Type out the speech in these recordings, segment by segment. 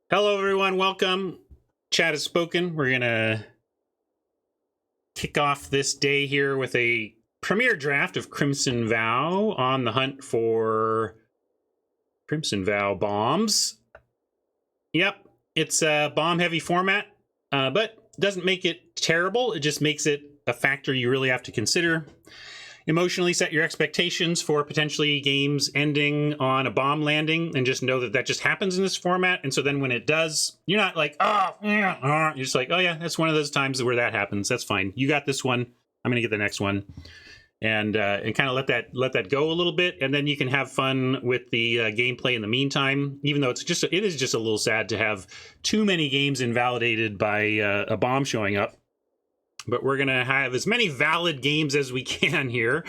Hello, everyone. Welcome. Chat has spoken. We're going to kick off this day here with a premiere draft of Crimson Vow on the hunt for Crimson Vow bombs. Yep, it's a bomb-heavy format, but doesn't make it terrible. It just makes it a factor you really have to consider. Emotionally set your expectations for potentially games ending on a bomb landing and just know that that just happens in this format. And so then when it does, you're not like, you're just like, oh yeah, that's one of those times where that happens. That's fine. You got this one. I'm going to get the next one. And kind of let that go a little bit. And then you can have fun with the gameplay in the meantime, even though it is just a little sad to have too many games invalidated by a bomb showing up. But we're going to have as many valid games as we can here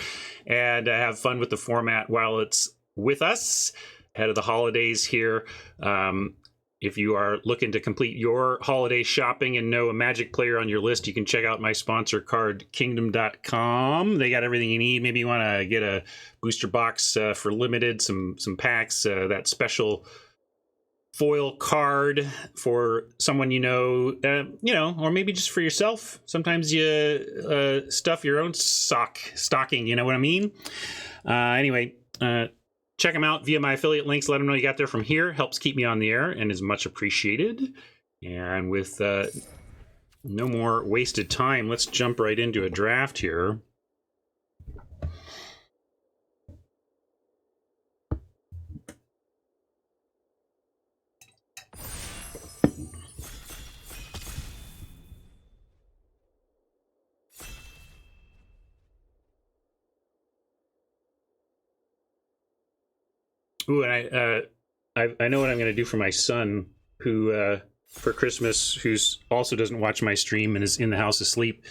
and have fun with the format while it's with us ahead of the holidays here. If you are looking to complete your holiday shopping and know a Magic player on your list, you can check out my sponsor, CardKingdom.com. They got everything you need. Maybe you want to get a booster box for limited, some packs, that special foil card for someone you know, or maybe just for yourself. Sometimes you stuff your own stocking, you know what I mean? Anyway, check them out via my affiliate links. Let them know you got there from here. Helps keep me on the air and is much appreciated. And with no more wasted time, let's jump right into a draft here. Ooh, and I know what I'm going to do for my son, who for Christmas, who's also doesn't watch my stream and is in the house asleep.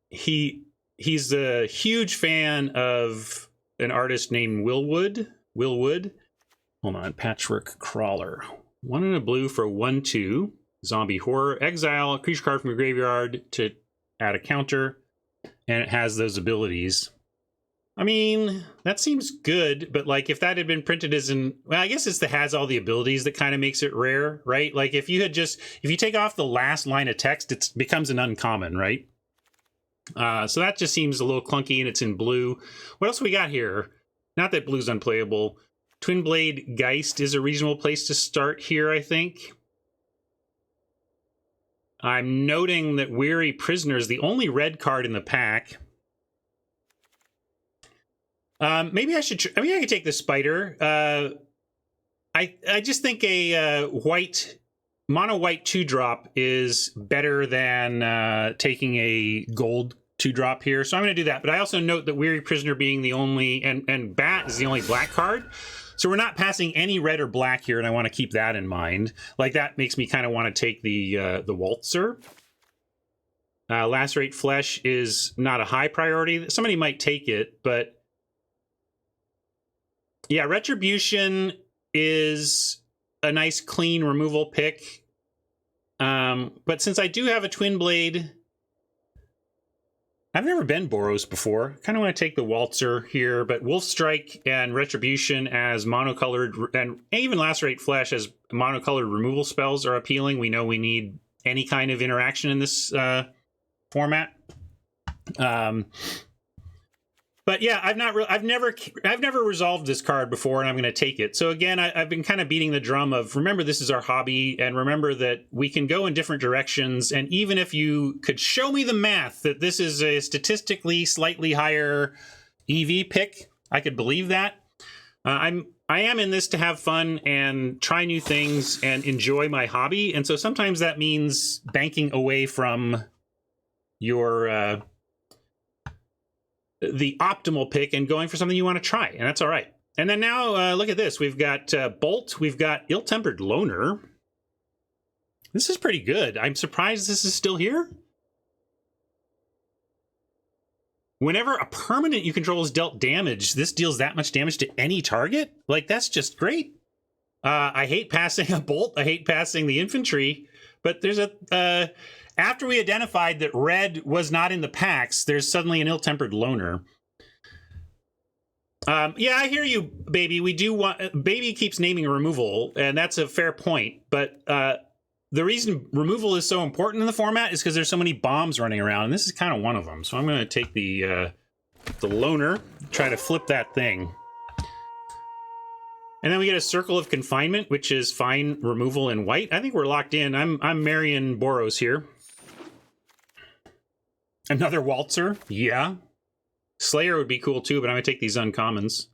He's a huge fan of an artist named Will Wood. Hold on, Patchwork Crawler. 1 and a blue for 1/2. Zombie horror. Exile a creature card from your graveyard to add a counter, and it has those abilities. I mean, that seems good, but like if that had been printed as I guess it's the has all the abilities that kind of makes it rare, right? Like if you take off the last line of text, it becomes an uncommon, right? So that just seems a little clunky, and it's in blue. What else we got here? Not that blue's unplayable. Twin Blade Geist is a reasonable place to start here, I think. I'm noting that Weary Prisoner is the only red card in the pack. Maybe I should. I could take the spider. I just think a mono white 2-drop is better than taking a gold 2-drop here. So I'm going to do that. But I also note that Weary Prisoner being the only and Bat is the only black card. So we're not passing any red or black here, and I want to keep that in mind. Like that makes me kind of want to take the Waltzer. Lacerate Flesh is not a high priority. Somebody might take it, but yeah, Retribution is a nice clean removal pick. But since I do have a Twin Blade, I've never been Boros before. Kind of want to take the Waltzer here, but Wolf Strike and Retribution as monocolored, and even Lacerate Flesh as monocolored removal spells are appealing. We know we need any kind of interaction in this format. But yeah, I've never resolved this card before, and I'm going to take it. So again, I've been kind of beating the drum of, remember, this is our hobby, and remember that we can go in different directions. And even if you could show me the math that this is a statistically slightly higher EV pick, I could believe that. I am in this to have fun and try new things and enjoy my hobby, and so sometimes that means banking away from your the optimal pick and going for something you want to try, and that's all right. And then now, look at this. We've got Bolt. We've got Ill-Tempered Loner. This is pretty good. I'm surprised this is still here. Whenever a permanent you control is dealt damage, this deals that much damage to any target? Like, that's just great. I hate passing a Bolt. I hate passing the infantry. But there's a... after we identified that red was not in the packs, there's suddenly an Ill-Tempered Loner. Yeah, I hear you, baby. We do want. Baby keeps naming removal, and that's a fair point. But the reason removal is so important in the format is because there's so many bombs running around, and this is kind of one of them. So I'm going to take the loner, try to flip that thing. And then we get a Circle of Confinement, which is fine removal in white. I think we're locked in. I'm Marion Boros here. Another Waltzer? Yeah. Slayer would be cool too, but I'm going to take these uncommons.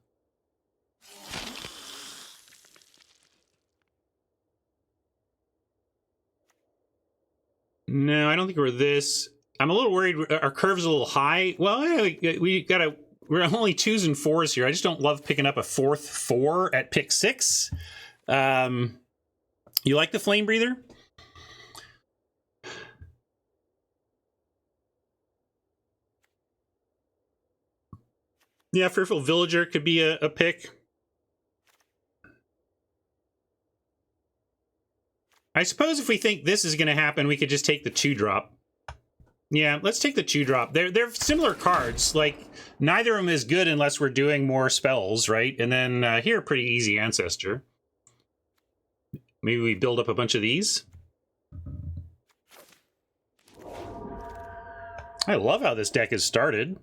No, I don't think we're this. I'm a little worried. Our curve's a little high. Well, we're only 2s and 4s here. I just don't love picking up a 4th 4 at pick 6. You like the Flame Breather? Yeah, Fearful Villager could be a pick. I suppose if we think this is going to happen, we could just take the 2-drop. Yeah, let's take the 2-drop. They're similar cards. Like, neither of them is good unless we're doing more spells, right? And then here, pretty easy Ancestor. Maybe we build up a bunch of these. I love how this deck is started.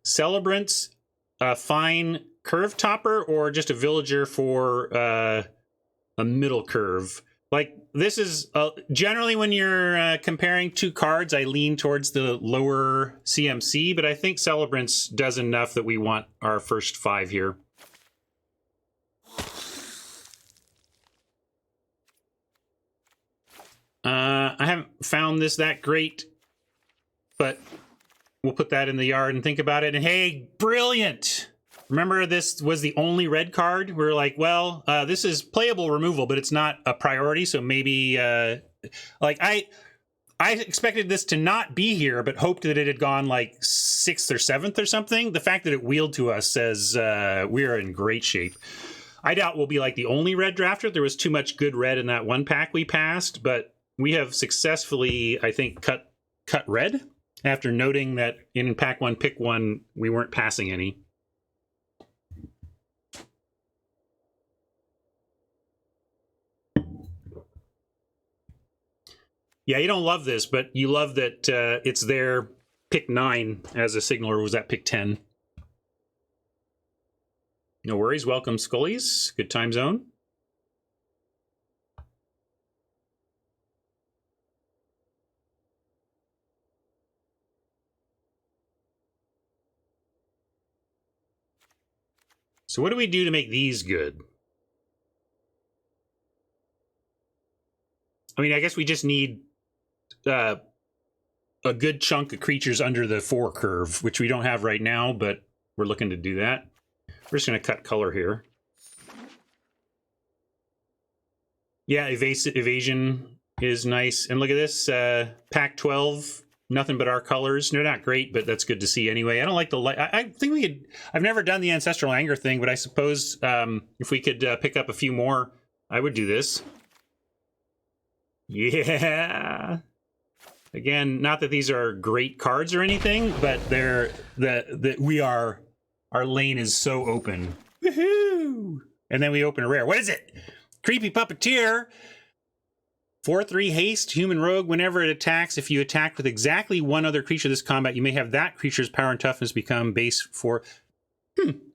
Celebrants, a fine curve topper, or just a villager for a middle curve. Like, this is generally when you're comparing 2 cards, I lean towards the lower CMC, but I think Celebrants does enough that we want our first 5 here. I haven't found this that great, but we'll put that in the yard and think about it. And hey, brilliant! Remember, this was the only red card? We were like, well, this is playable removal, but it's not a priority, so maybe... like, I expected this to not be here, but hoped that it had gone, like, 6th or 7th or something. The fact that it wheeled to us says we are in great shape. I doubt we'll be, like, the only red drafter. There was too much good red in that one pack we passed, but we have successfully, I think, cut red after noting that in pack 1, pick 1, we weren't passing any. Yeah, you don't love this, but you love that it's there. Pick 9 as a signaler was at pick 10. No worries. Welcome, Scullies. Good time zone. So what do we do to make these good? I mean, I guess we just need a good chunk of creatures under the 4 curve, which we don't have right now, but we're looking to do that. We're just going to cut color here. Yeah, evasion is nice. And look at this, pack 12, nothing but our colors. They're not great, but that's good to see anyway. I don't like the light. I think we could... I've never done the Ancestral Anger thing, but I suppose if we could pick up a few more, I would do this. Yeah. Again, not that these are great cards or anything, but they're our lane is so open. Woohoo! And then we open a rare. What is it? Creepy Puppeteer. 4/3 haste, human rogue. Whenever it attacks, if you attack with exactly one other creature this combat, you may have that creature's power and toughness become base for.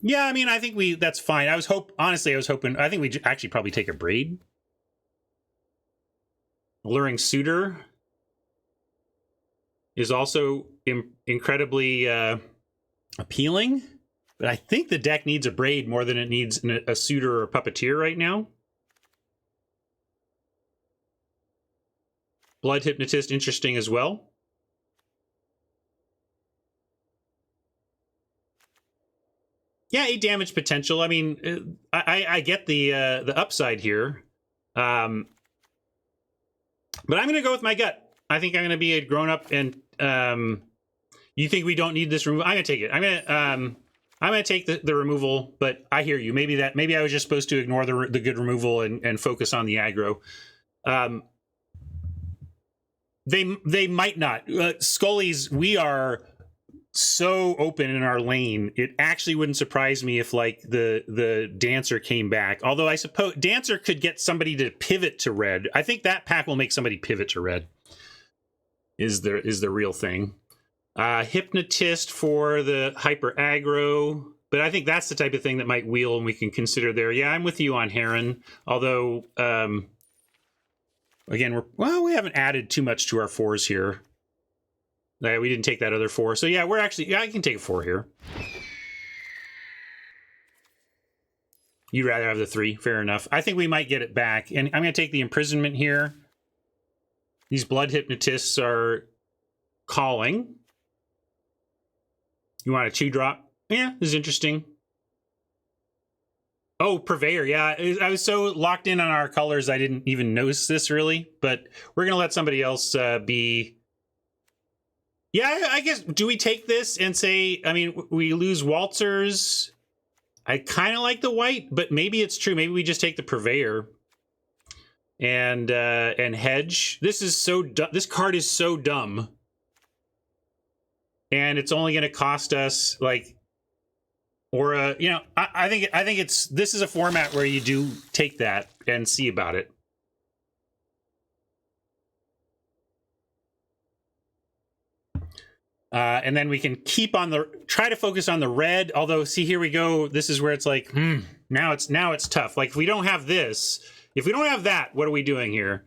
Yeah, I mean, I think that's fine. Honestly, I was hoping. I think we actually probably take a Braid. Alluring Suitor is also incredibly appealing, but I think the deck needs a Braid more than it needs a Suitor or a Puppeteer right now. Blood Hypnotist, interesting as well. Yeah, 8 damage potential. I mean, I get the upside here. But I'm going to go with my gut. I think I'm going to be a grown-up, and you think we don't need this removal? I'm going to take it. I'm going to take the removal, but I hear you. Maybe I was just supposed to ignore the good removal and focus on the aggro. They might not. Scullies, we are so open in our lane. It actually wouldn't surprise me if like the Dancer came back. Although I suppose Dancer could get somebody to pivot to red. I think that pack will make somebody pivot to red. Is the real thing. Hypnotist for the hyper aggro, but I think that's the type of thing that might wheel and we can consider there. Yeah, I'm with you on Heron. Although again, we haven't added too much to our 4s here. We didn't take that other 4. So yeah, we're actually, I can take a 4 here. You'd rather have the 3, fair enough. I think we might get it back. And I'm gonna take the imprisonment here. These blood hypnotists are calling. You want a 2-drop? Yeah, this is interesting. Oh, Purveyor, yeah. I was so locked in on our colors, I didn't even notice this really, but we're gonna let somebody else be. Yeah, I guess, do we take this and say, I mean, we lose Waltzers. I kind of like the white, but maybe it's true. Maybe we just take the Purveyor and hedge. This is so this card is so dumb. And it's only going to cost us like, or you know, I think this is a format where you do take that and see about it. And then we can keep on try to focus on the red. Although, see, here we go. This is where it's like, now it's tough. Like if we don't have this, if we don't have that, what are we doing here?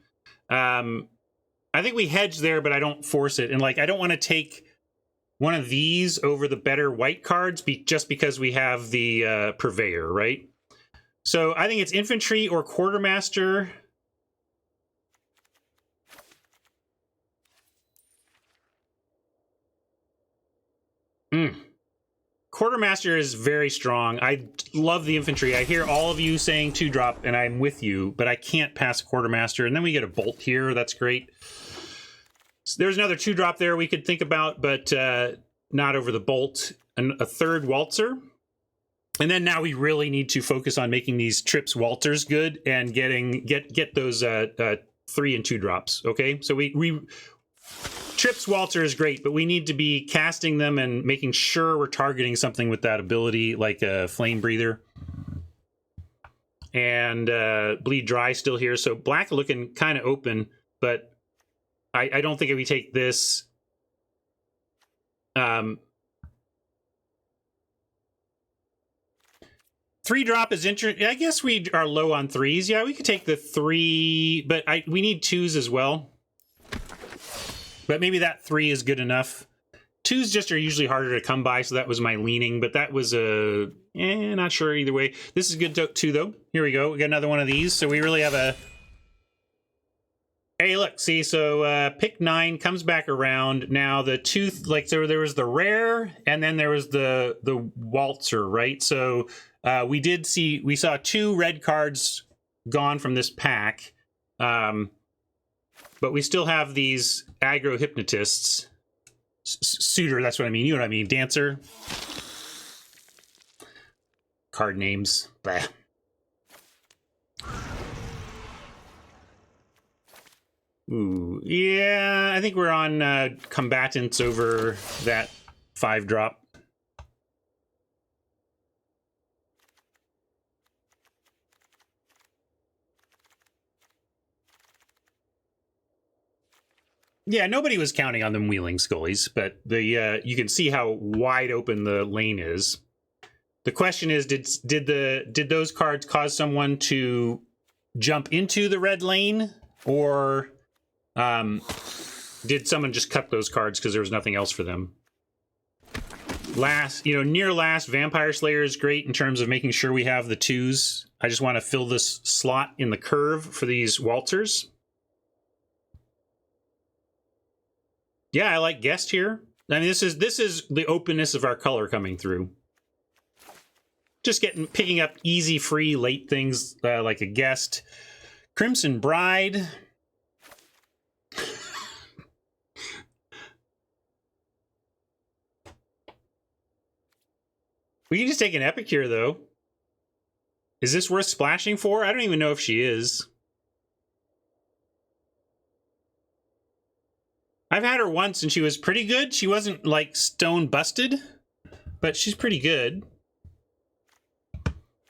I think we hedge there, but I don't force it. And like, I don't want to take one of these over the better white cards just because we have the Purveyor, right? So I think it's infantry or quartermaster. Quartermaster is very strong. I love the infantry. I hear all of you saying 2-drop, and I'm with you, but I can't pass a quartermaster. And then we get a bolt here. That's great. So there's another 2-drop there we could think about, but not over the bolt. And a 3rd Waltzer. And then now we really need to focus on making these trips Walters good and get those 3 and 2 drops. Okay, so we Trips Waltzer is great, but we need to be casting them and making sure we're targeting something with that ability, like a Flame Breather. And Bleed Dry still here. So black looking kind of open, but I don't think if we take this... 3-drop is interesting. I guess we are low on 3s. Yeah, we could take the 3, but we need 2s as well. But maybe that 3 is good enough. 2s just are usually harder to come by, so that was my leaning. But that was not sure either way. This is good too, though. Here we go. We got another one of these. So we really have a... Hey, look, see, so pick 9 comes back around. Now the 2, like, so there was the rare, and then there was the Waltzer, right? So we saw 2 red cards gone from this pack. But we still have these aggro hypnotists. Suitor, that's what I mean. You know what I mean. Dancer. Card names. Blah. Ooh, yeah, I think we're on combatants over that 5-drop. Yeah, nobody was counting on them wheeling Scullies, but you can see how wide open the lane is. The question is, did those cards cause someone to jump into the red lane, or did someone just cut those cards because there was nothing else for them? Near last, Vampire Slayer is great in terms of making sure we have the 2s. I just want to fill this slot in the curve for these Waltzers. Yeah, I like Guest here. I mean, this is the openness of our color coming through. Just picking up easy, free, late things like a Guest. Crimson Bride. We can just take an Epic here, though. Is this worth splashing for? I don't even know if she is. I've had her once and she was pretty good. She wasn't like stone busted, but she's pretty good.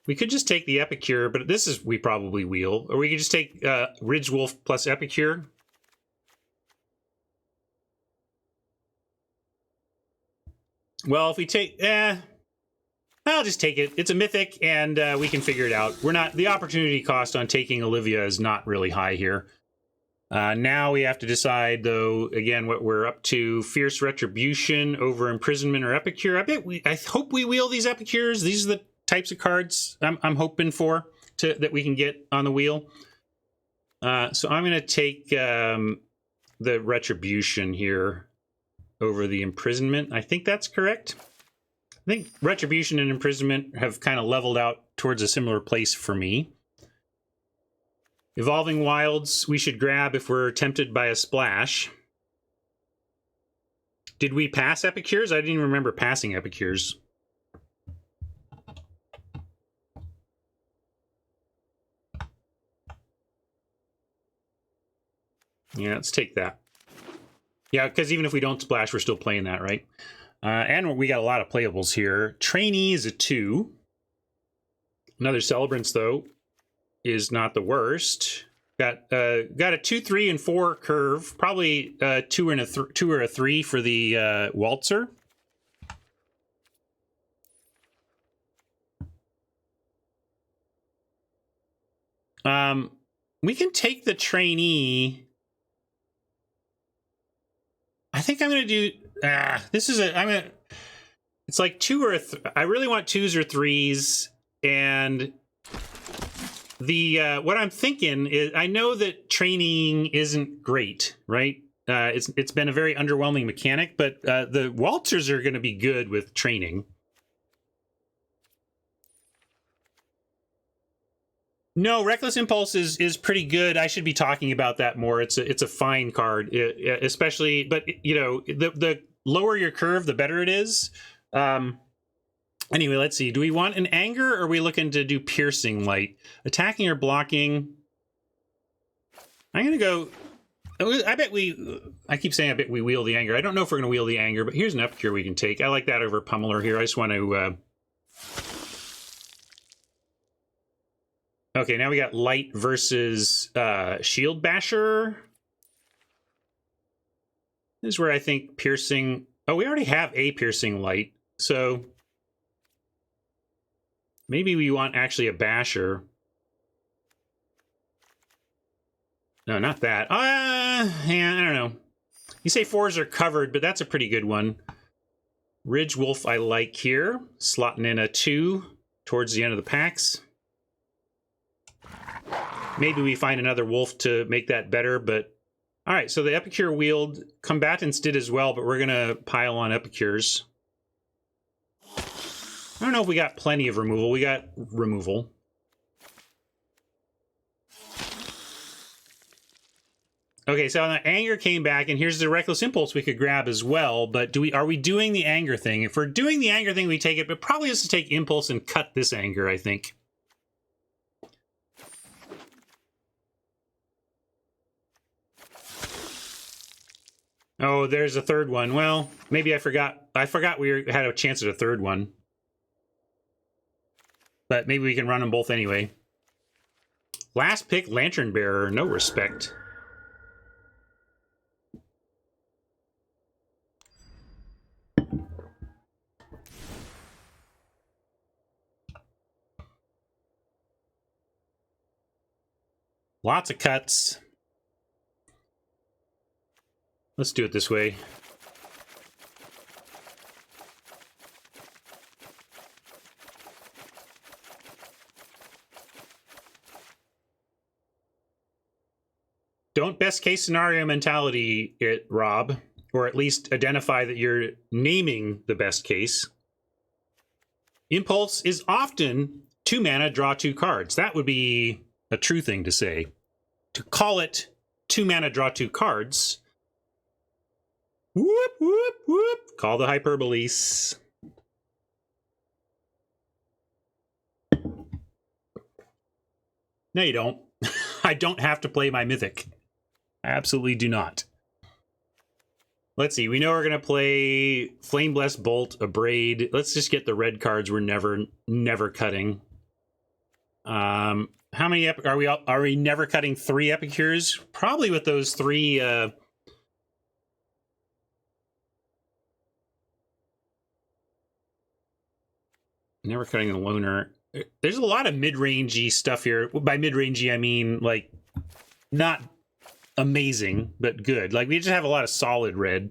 We could just take the Epicure, but this is, we probably wheel. Or we could just take Ridge Wolf plus Epicure. Well, if we take, I'll just take it. It's a mythic, and we can figure it out. We're not, the opportunity cost on taking Olivia is not really high here. Now we have to decide, though, again, what we're up to. Fierce Retribution over Imprisonment or Epicure. I hope we wheel these Epicures. These are the types of cards I'm hoping for that we can get on the wheel. So I'm going to take the Retribution here over the Imprisonment. I think that's correct. I think Retribution and Imprisonment have kind of leveled out towards a similar place for me. Evolving Wilds we should grab if we're tempted by a splash. Did we pass Epicures? I didn't even remember passing Epicures. Yeah, let's take that. Yeah, because even if we don't splash, we're still playing that, right? And we got a lot of playables here. Trainee is a 2. Another Celebrants, though, is not the worst. Got a 2, 3, and 4 curve. Probably 2 or a 3 for the Waltzer. We can take the Trainee. I think I'm gonna do. This is a. I'm gonna. It's like 2 or a. I really want 2s or 3s, and the what I'm thinking is, I know that training isn't great, right? It's been a very underwhelming mechanic, but the Waltzers are going to be good with training. No, Reckless Impulse is pretty good. I should be talking about that more. It's a fine card, especially. But you know, the lower your curve, the better it is. Anyway, let's see. Do we want an Anger, or are we looking to do Piercing Light? Attacking or blocking? I'm gonna go. I bet we. I keep saying I bet we wheel the Anger. I don't know if we're gonna wheel the Anger, but here's an Epicure we can take. I like that over Pummeler here. I just want to. Okay, now we got Light versus Shield Basher. This is where I think Piercing... Oh, we already have a Piercing Light, so... Maybe we want actually a Basher. No, not that. Yeah, I don't know. You say 4s are covered, but that's a pretty good one. Ridge Wolf I like here. Slotting in a 2 towards the end of the packs. Maybe we find another wolf to make that better, but... Alright, so the Epicure wheeled. Combatants did as well, but we're going to pile on Epicures. I don't know if we got plenty of removal. We got removal. Okay, so the Anger came back, and here's the Reckless Impulse we could grab as well, but are we doing the Anger thing? If we're doing the Anger thing, we take it, but probably just to take Impulse and cut this Anger, I think. Oh, there's a third one. Well, maybe I forgot. I forgot we had a chance at a third one. But maybe we can run them both anyway. Last pick, Lantern Bearer. No respect. Lots of cuts. Let's do it this way. Don't best case scenario mentality it, Rob, or at least identify that you're naming the best case. Impulse is often 2 mana, draw 2 cards. That would be a true thing to say. To call it 2 mana, draw 2 cards. Whoop, whoop, whoop. Call the hyperboles. No, you don't. I don't have to play my Mythic. I absolutely do not. Let's see. We know we're gonna play Flame Blessed Bolt, Abrade. Let's just get the red cards. We're never cutting. How many are we? Are we never cutting 3 Epicures? Probably with those 3. Never cutting the loner. There's a lot of mid-rangey stuff here. By mid-rangey, I mean like not amazing, but good. Like we just have a lot of solid red.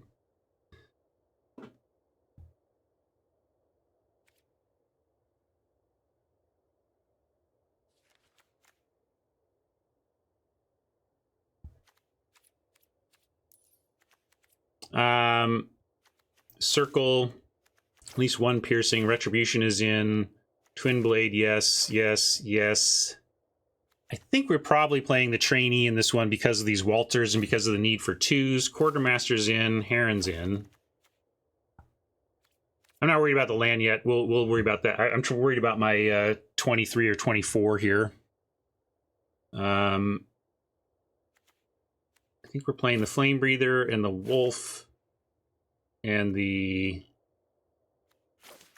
Circle, at least 1 piercing. Retribution is in. Twin Blade, yes, yes, yes. I think we're probably playing the trainee in this one because of these Walters and because of the need for 2s. Quartermaster's in, Heron's in. I'm not worried about the land yet. We'll worry about that. I'm worried about my 23 or 24 here. I think we're playing the Flame Breather and the Wolf and the...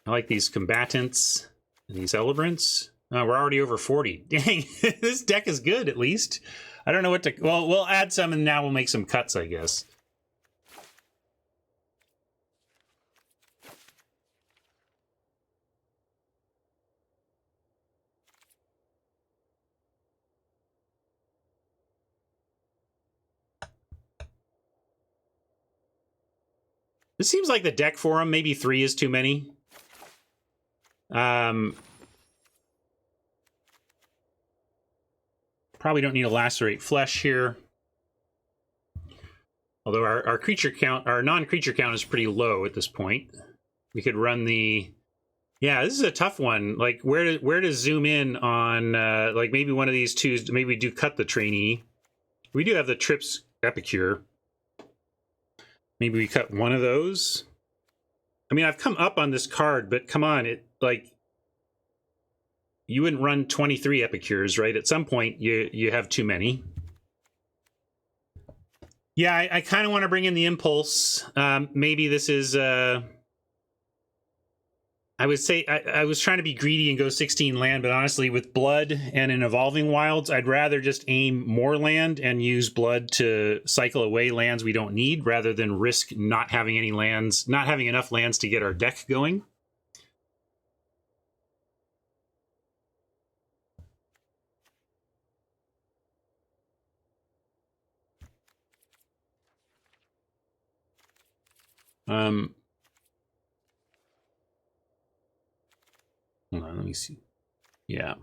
I like these combatants and these celebrants. We're already over 40. Dang, this deck is good, at least. I don't know what to... Well, we'll add some, and now we'll make some cuts, I guess. This seems like the deck for him. Maybe 3 is too many. Probably don't need a Lacerate Flesh here. Although our creature count, our non-creature count is pretty low at this point. We could run the... Yeah, this is a tough one. Like, where to zoom in on, like, maybe one of these 2s. Maybe we do cut the trainee. We do have the Trips Epicure. Maybe we cut one of those. I mean, I've come up on this card, but come on, it, like... You wouldn't run 23 Epicures, right? At some point, you have too many. Yeah, I kind of want to bring in the Impulse. Maybe this is... I would say I was trying to be greedy and go 16 land, but honestly, with Blood and in Evolving Wilds, I'd rather just aim more land and use Blood to cycle away lands we don't need, rather than risk not having any lands, not having enough lands to get our deck going. Hold on, let me see. Yeah.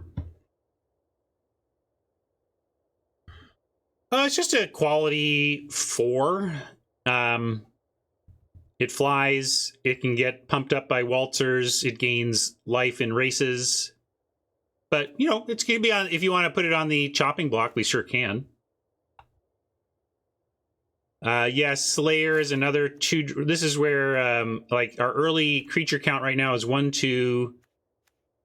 It's just a quality 4. It flies. It can get pumped up by waltzers. It gains life in races. But, you know, it's going to be on... If you want to put it on the chopping block, we sure can. Yes, Slayer is another 2... This is where, like, our early creature count right now is 1, 2...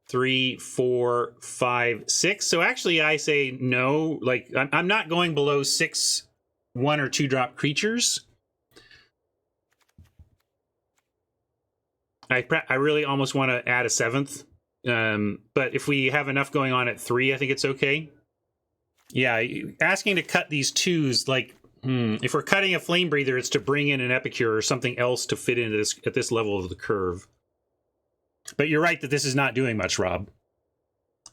3, 4, 5, 6. So actually, I say no. Like, I'm not going below 6 1 or 2 drop creatures. I really almost want to add a 7th. But if we have enough going on at 3, I think it's okay. Yeah, asking to cut these 2s, like, if we're cutting a Flame Breather, it's to bring in an Epicure or something else to fit into this at this level of the curve. But you're right that this is not doing much, Rob.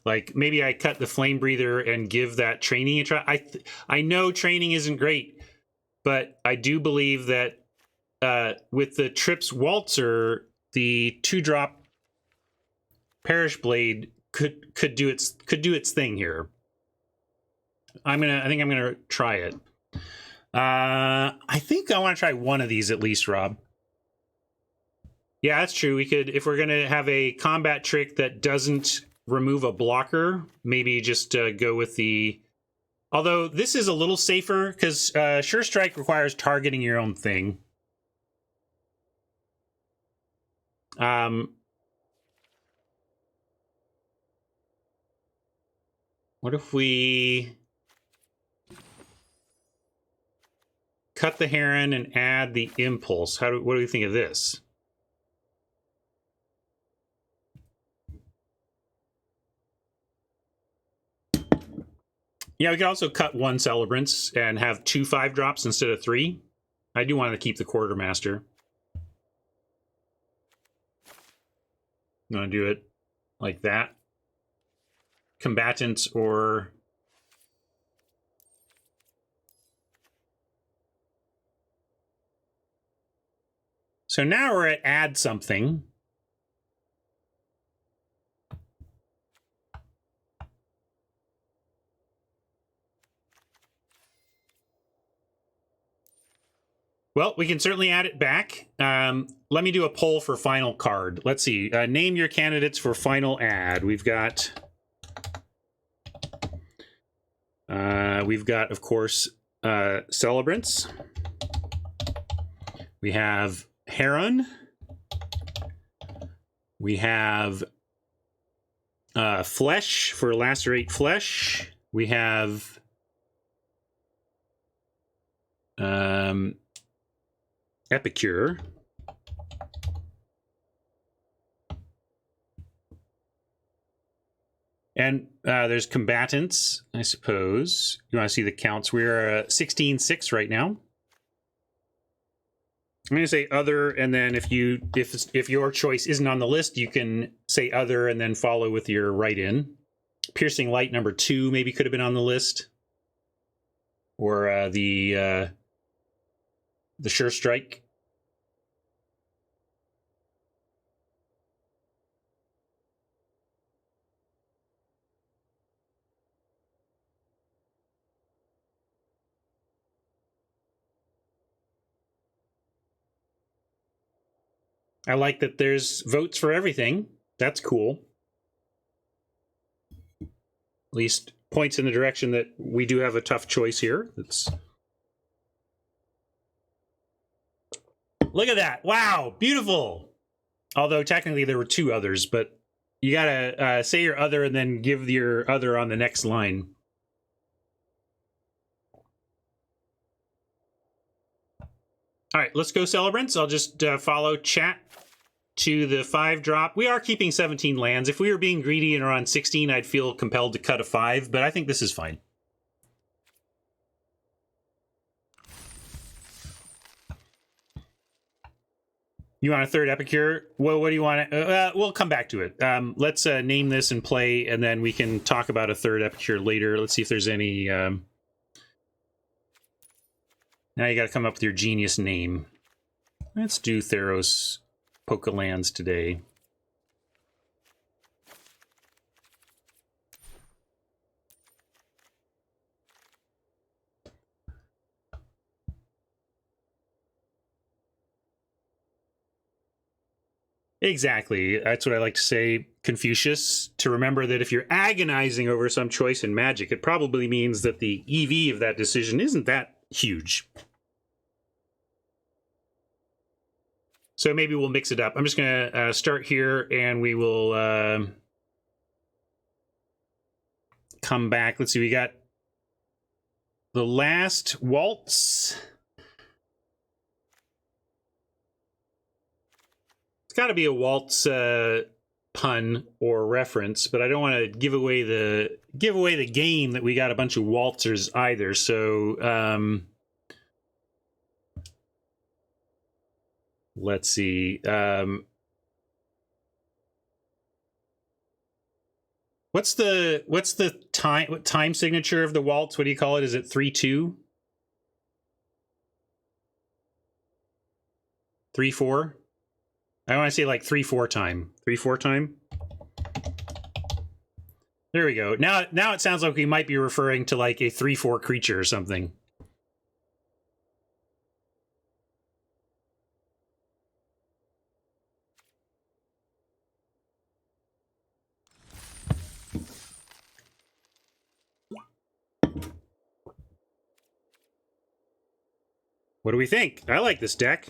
Like, maybe I cut the Flame Breather and give that training a try. I know training isn't great, but I do believe that with the Trips Waltzer, the 2-drop Perish Blade could do its thing here. I think I'm gonna try it. I think I want to try one of these at least, Rob. Yeah, that's true. We could, if we're going to have a combat trick that doesn't remove a blocker, maybe just go with the... Although this is a little safer, because Sure Strike requires targeting your own thing. What if we cut the Heron and add the Impulse. What do we think of this? Yeah, we could also cut one Celebrants and have 2 5-drops instead of 3. I do want to keep the Quartermaster. I'm going to do it like that. Combatants or... So now we're at add something. Well, we can certainly add it back. Let me do a poll for final card. Let's see. Name your candidates for final add. We've got, of course, Celebrants. We have Heron. We have Flesh for Lacerate Flesh. We have Epicure. And there's combatants, I suppose. You want to see the counts? We're 16-6 right now. I'm going to say other, and then if your choice isn't on the list, you can say other and then follow with your write-in. Piercing Light number 2 maybe could have been on the list. Or the Sure Strike. I like that there's votes for everything. That's cool. At least points in the direction that we do have a tough choice here. Look at that. Wow, beautiful. Although technically there were 2 others, but you gotta say your other and then give your other on the next line. All right, let's go Celebrants. I'll just follow chat to the 5-drop. We are keeping 17 lands. If we were being greedy and are on 16, I'd feel compelled to cut a 5, but I think this is fine. You want a 3rd Epicure? Well, what do you want? We'll come back to it. Let's name this and play, and then we can talk about a 3rd Epicure later. Let's see if there's any... Now you got to come up with your genius name. Let's do Theros Pokelands today. Exactly. That's what I like to say, Confucius, to remember that if you're agonizing over some choice in Magic, it probably means that the EV of that decision isn't that huge. So maybe we'll mix it up. I'm just going to start here, and we will come back. Let's see. We got the last waltz. It's got to be a waltz pun or reference, but I don't want to give away the game that we got a bunch of waltzers either. So let's see. What's the time signature of the waltz? What do you call it? Is it 3-2? 3-4? I want to say like 3-4 time. 3-4 time? There we go. Now it sounds like we might be referring to like a 3-4 creature or something. What do we think? I like this deck.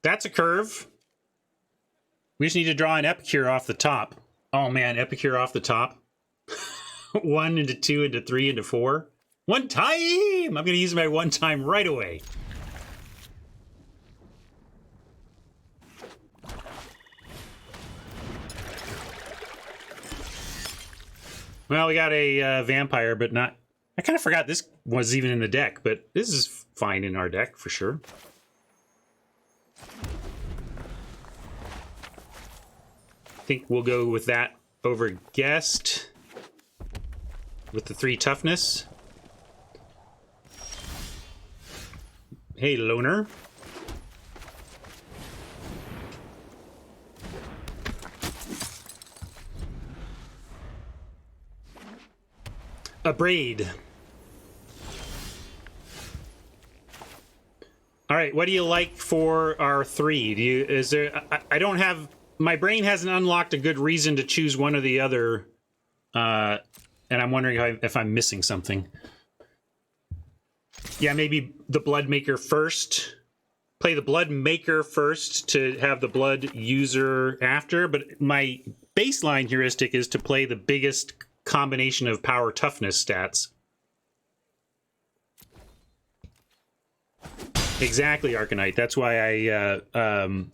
That's a curve. We just need to draw an Epicure off the top. Oh man, Epicure off the top. 1 into 2 into 3 into 4. One time! I'm going to use my one time right away. Well, we got a vampire, but not... I kind of forgot this was even in the deck, but this is fine in our deck for sure. I think we'll go with that over Guest with the 3 toughness. Hey, Loner. A braid. All right, what do you like for our 3? Do you, is there, I don't have, my brain hasn't unlocked a good reason to choose one or the other, and I'm wondering if I'm missing something. Yeah, maybe the Blood Maker first. Play the Blood Maker first to have the Blood User after, but my baseline heuristic is to play the biggest combination of power toughness stats. Exactly, Arcanite. That's why I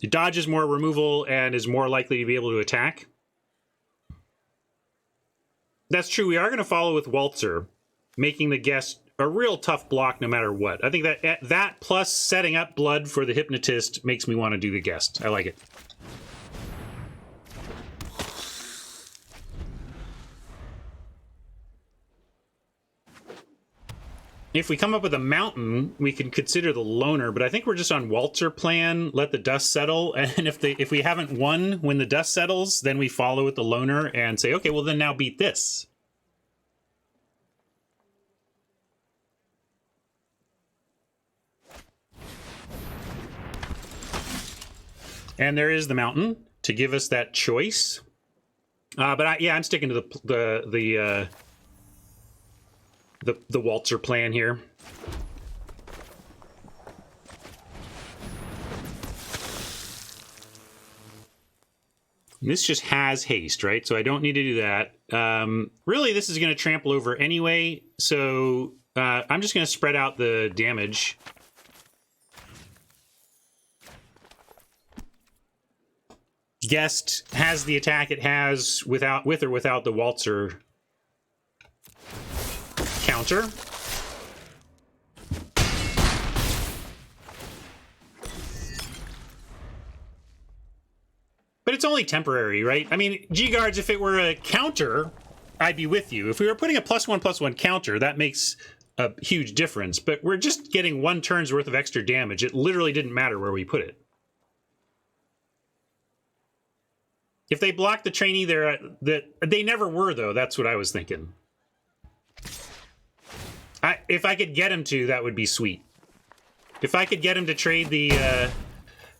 dodges more removal and is more likely to be able to attack. That's true. We are going to follow with Waltzer, making the Guest a real tough block no matter what. I think that plus setting up Blood for the Hypnotist makes me want to do the Guest. I like it. If we come up with a mountain, we can consider the Loner, but I think we're just on Waltzer plan, let the dust settle, and if we haven't won when the dust settles, then we follow with the Loner and say, okay, well then now beat this. And there is the mountain to give us that choice. But I'm sticking to the Waltzer plan here. This just has haste, right? So I don't need to do that. Really, this is going to trample over anyway, so I'm just going to spread out the damage. Guest has the attack it has with or without the Waltzer counter. But it's only temporary, right? I mean, G-Guards, if it were a counter, I'd be with you. If we were putting a +1/+1 counter, that makes a huge difference. But we're just getting 1 turn's worth of extra damage. It literally didn't matter where we put it. If they blocked the trainee there, they never were, though. That's what I was thinking. If I could get him to, that would be sweet. If I could get him to trade the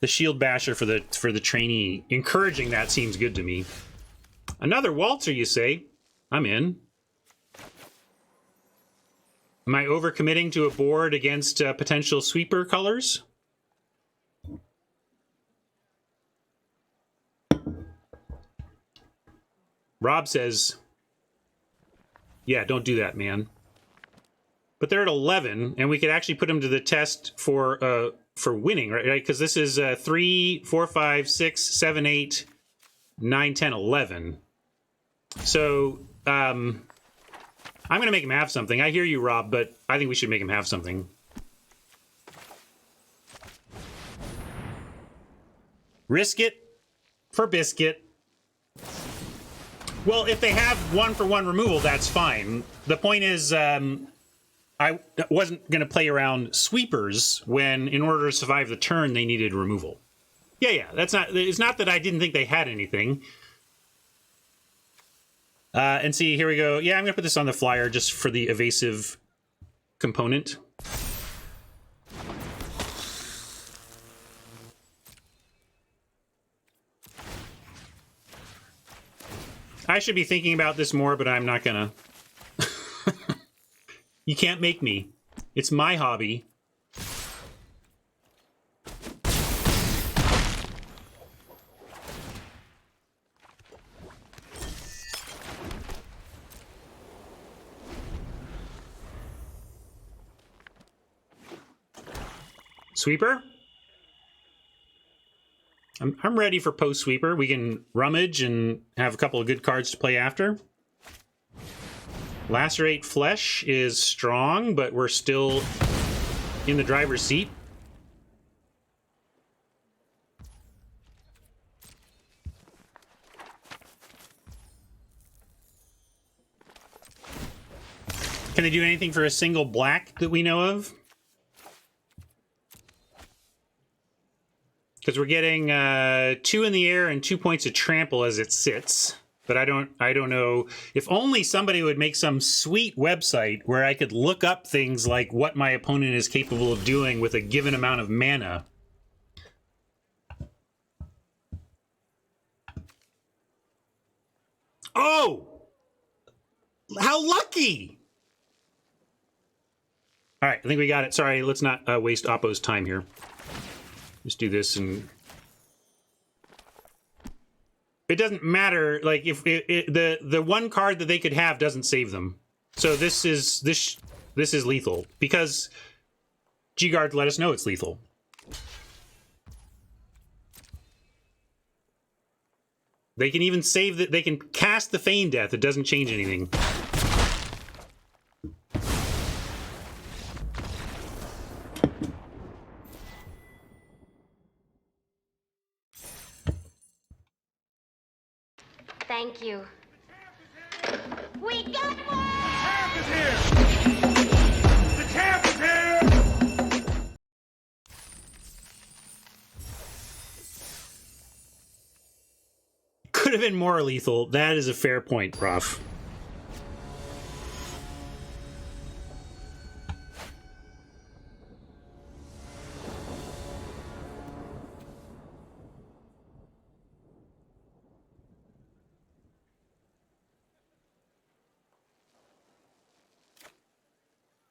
shield basher for the trainee, encouraging that seems good to me. Another Waltzer, you say? I'm in. Am I overcommitting to a board against potential sweeper colors? Rob says, yeah, don't do that, man. But they're at 11, and we could actually put them to the test for winning, right? Because this is 3, 4, 5, 6, 7, 8, 9, 10, 11. So I'm going to make him have something. I hear you, Rob, but I think we should make him have something. Risk it for biscuit. Well, if they have 1-for-1 removal, that's fine. The point is, I wasn't going to play around sweepers when, in order to survive the turn, they needed removal. Yeah, that's not. It's not that I didn't think they had anything. And see, here we go. Yeah, I'm going to put this on the flyer just for the evasive component. I should be thinking about this more, but I'm not gonna. You can't make me. It's my hobby. Sweeper? I'm ready for post sweeper. We can rummage and have a couple of good cards to play after. Lacerate Flesh is strong, but we're still in the driver's seat. Can they do anything for a single black that we know of? Because we're getting 2 in the air and 2 points of trample as it sits. But I don't know. If only somebody would make some sweet website where I could look up things like what my opponent is capable of doing with a given amount of mana. Oh! How lucky! All right, I think we got it. Sorry, let's not waste Oppo's time here. Just do this and... It doesn't matter, like, if the one card that they could have doesn't save them. So this is lethal, because G-Guard let us know it's lethal. They can even save that. They can cast the Feign Death. It doesn't change anything. Thank you. We got one! The champ is here! The champ is here! Could have been more lethal. That is a fair point, Prof.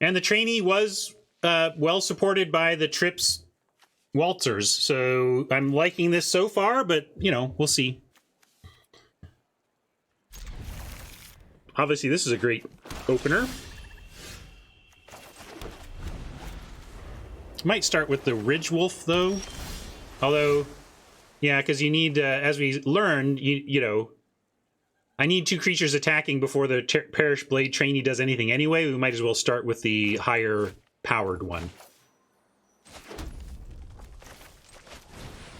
And the trainee was well supported by the Trips Waltzers, so I'm liking this so far, but, you know, we'll see. Obviously, this is a great opener. Might start with the Ridge Wolf, though. Although, yeah, because you need, as we learned, you know, I need 2 creatures attacking before the Perish Blade trainee does anything anyway. We might as well start with the higher powered one.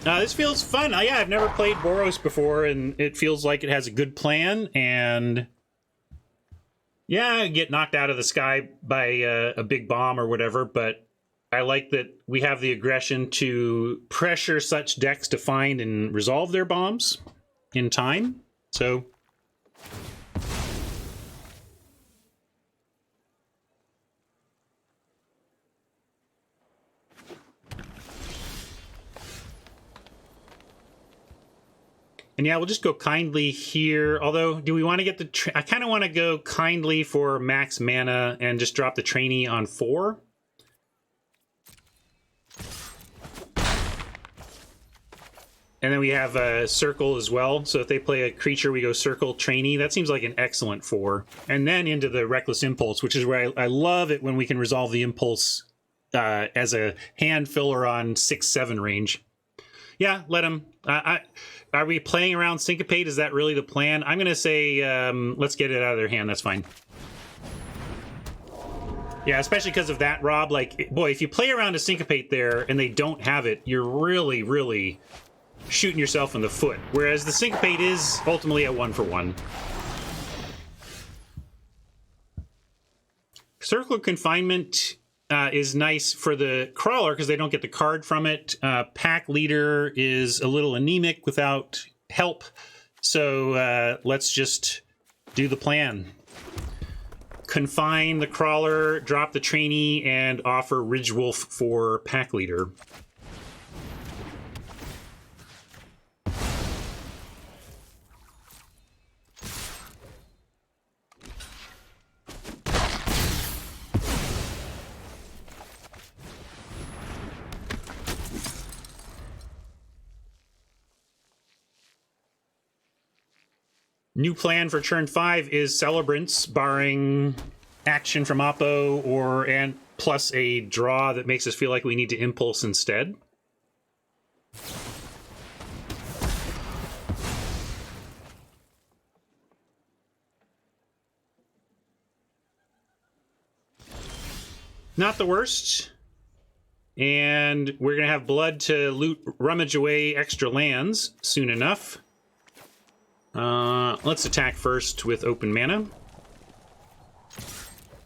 This feels fun. Yeah, I've never played Boros before, and it feels like it has a good plan, and yeah, get knocked out of the sky by a big bomb or whatever, but I like that we have the aggression to pressure such decks to find and resolve their bombs in time. So and yeah, we'll just go kindly here. Although, do we want to get the... I kind of want to go kindly for max mana and just drop the trainee on 4. And then we have a circle as well. So if they play a creature, we go circle, trainee. That seems like an excellent 4. And then into the Reckless Impulse, which is where I love it when we can resolve the Impulse as a hand filler on 6-7 range. Yeah, let him... Are we playing around Syncopate? Is that really the plan? I'm going to say, let's get it out of their hand. That's fine. Yeah, especially because of that, Rob. Like, boy, if you play around a Syncopate there and they don't have it, you're really, really shooting yourself in the foot. Whereas the Syncopate is ultimately a 1-for-1. Circle of Confinement is nice for the Crawler because they don't get the card from it. Pack Leader is a little anemic without help. So let's just do the plan. Confine the Crawler, drop the trainee, and offer Ridge Wolf for Pack Leader. New plan for turn 5 is Celebrants, barring action from Oppo, and plus a draw that makes us feel like we need to impulse instead. Not the worst. And we're going to have blood to rummage away extra lands soon enough. Let's attack first with open mana.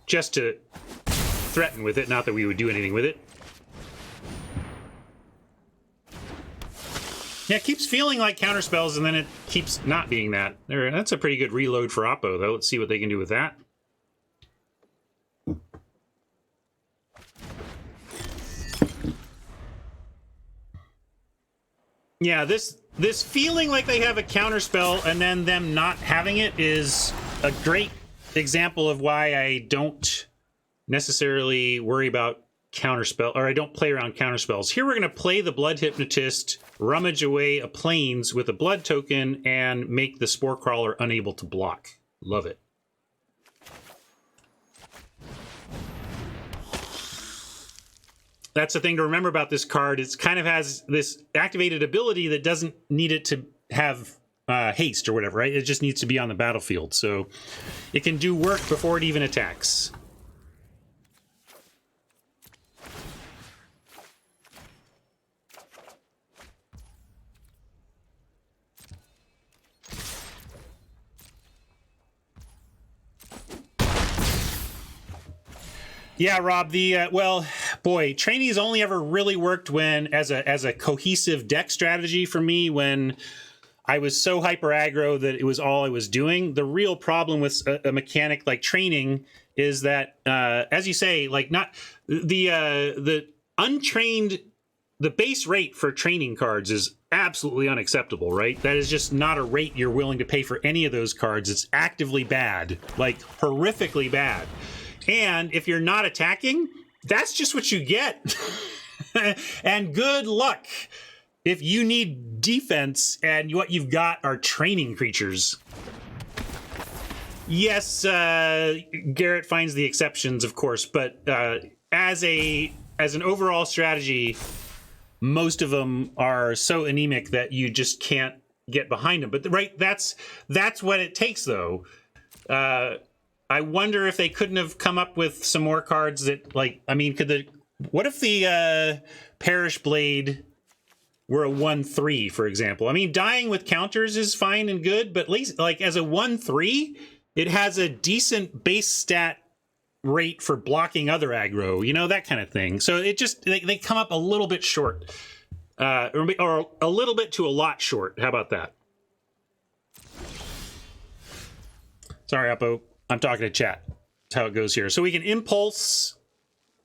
Just to threaten with it, not that we would do anything with it. Yeah, it keeps feeling like counterspells, and then it keeps not being that. That's a pretty good reload for Oppo, though. Let's see what they can do with that. Yeah, this feeling like they have a counterspell and then them not having it is a great example of why I don't necessarily worry about counterspell, or I don't play around counterspells. Here we're going to play the Blood Hypnotist, rummage away a plains with a blood token, and make the Spore Crawler unable to block. Love it. That's the thing to remember about this card. It kind of has this activated ability that doesn't need it to have haste or whatever, right? It just needs to be on the battlefield. So it can do work before it even attacks. Yeah, Rob, well, boy, trainees only ever really worked when as a cohesive deck strategy for me when I was so hyper aggro that it was all I was doing. The real problem with a mechanic like training is that, as you say, like not the untrained, the base rate for training cards is absolutely unacceptable, right? That is just not a rate you're willing to pay for any of those cards. It's actively bad, like horrifically bad. And if you're not attacking, that's just what you get. And good luck if you need defense and what you've got are training creatures. Yes, Garrett finds the exceptions, of course, but as an overall strategy, most of them are so anemic that you just can't get behind them. But right, that's what it takes, though. I wonder if they couldn't have come up with some more cards that, like, I mean, what if the Parish Blade were a 1/3, for example? I mean, dying with counters is fine and good, but at least, like, as a 1/3, it has a decent base stat rate for blocking other aggro, you know, that kind of thing. So it just, they come up a little bit short, or a little bit to a lot short. How about that? Sorry, Oppo. I'm talking to chat. That's how it goes here. So we can impulse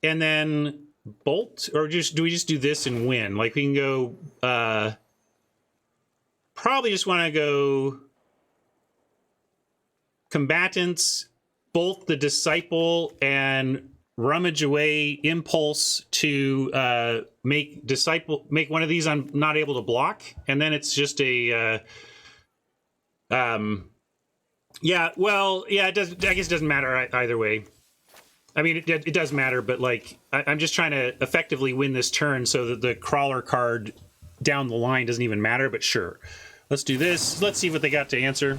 and then bolt, or do we just do this and win? Like we can go, probably just want to go combatants, bolt the disciple, and rummage away impulse to make one of these I'm not able to block, and then it's just a yeah, well, yeah, it does. I guess it doesn't matter either way. I mean, it does matter, but like, I'm just trying to effectively win this turn so that the crawler card down the line doesn't even matter. But sure, let's do this. Let's see what they got to answer.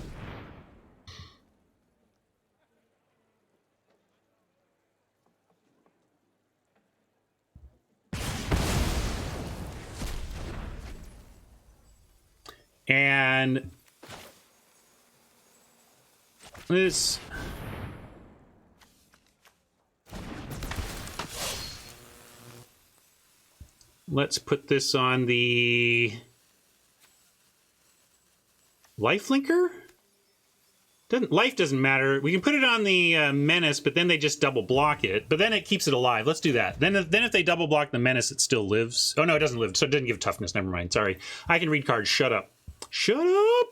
And this, let's put this on the lifelinker. Life doesn't matter. We can put it on the menace, but then they just double block it. But then it keeps it alive. Let's do that. Then if they double block the menace, it still lives. Oh no, it doesn't live. So it doesn't give toughness. Never mind. Sorry. I can read cards. Shut up. Shut up.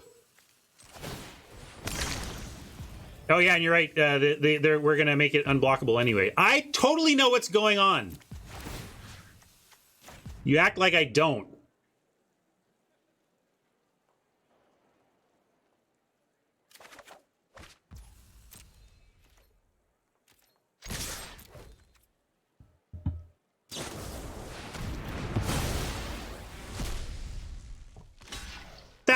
Oh yeah, and you're right. We're gonna make it unblockable anyway. I totally know what's going on. You act like I don't.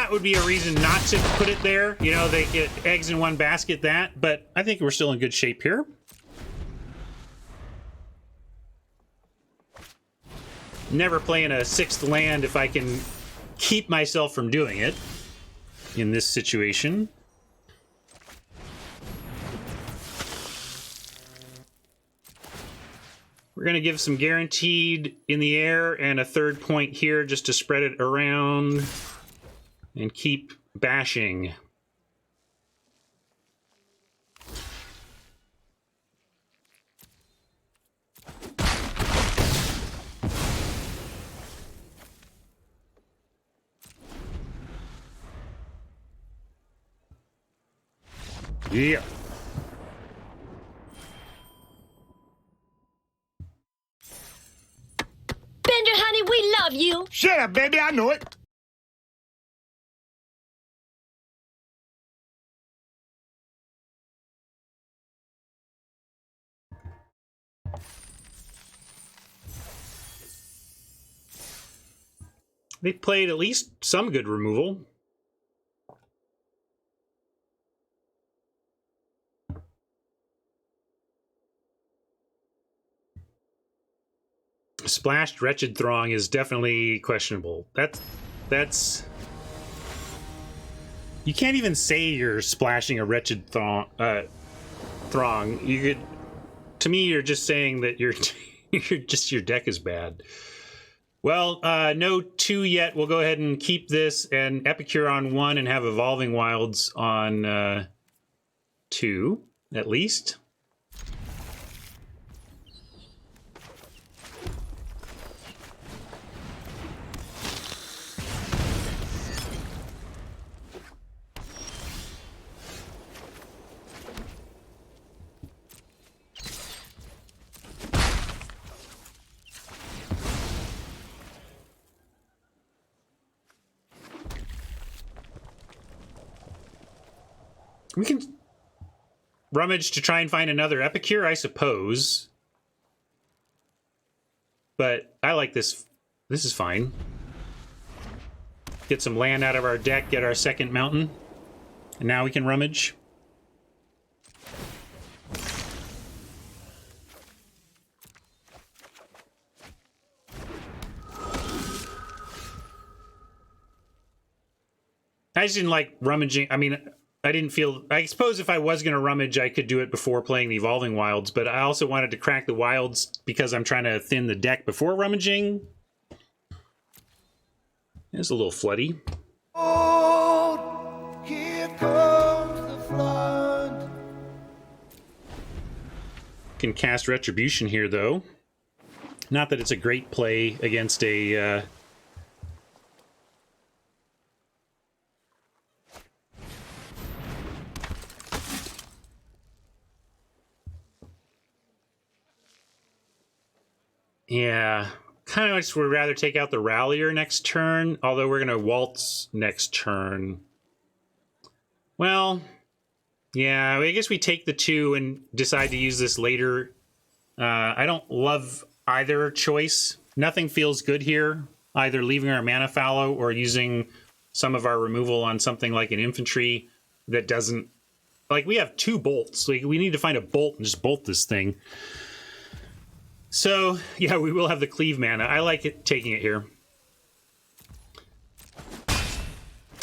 that would be a reason not to put it there. You know, they get eggs in one basket, that. But I think we're still in good shape here. Never playing a 6th land if I can keep myself from doing it in this situation. We're going to give some guaranteed in the air and a 3rd point here just to spread it around and keep bashing. Yeah. Bender, honey, we love you. Shut up, baby, I know it. They played at least some good removal. Splashed Wretched Throng is definitely questionable. That's... You can't even say you're splashing a Wretched Throng. You could... To me, you're just saying that you're your deck is bad. Well, no 2 yet. We'll go ahead and keep this and Epicure on 1 and have Evolving Wilds on 2, at least. We can rummage to try and find another Epicure, I suppose. But I like this. This is fine. Get some land out of our deck, get our 2nd mountain. And now we can rummage. I just didn't like rummaging. I mean... I didn't feel... I suppose if I was going to rummage, I could do it before playing the Evolving Wilds, but I also wanted to crack the Wilds because I'm trying to thin the deck before rummaging. It's a little floody. Oh, here comes the flood. Can cast Retribution here, though. Not that it's a great play against a... Yeah, kind of just would rather take out the Rallier next turn, although we're going to Waltz next turn. Well, yeah, I guess we take the 2 and decide to use this later. I don't love either choice. Nothing feels good here, either leaving our mana fallow or using some of our removal on something like an infantry that doesn't... Like, we have 2 bolts. Like, we need to find a bolt and just bolt this thing. So, yeah, we will have the cleave mana. I like it taking it here.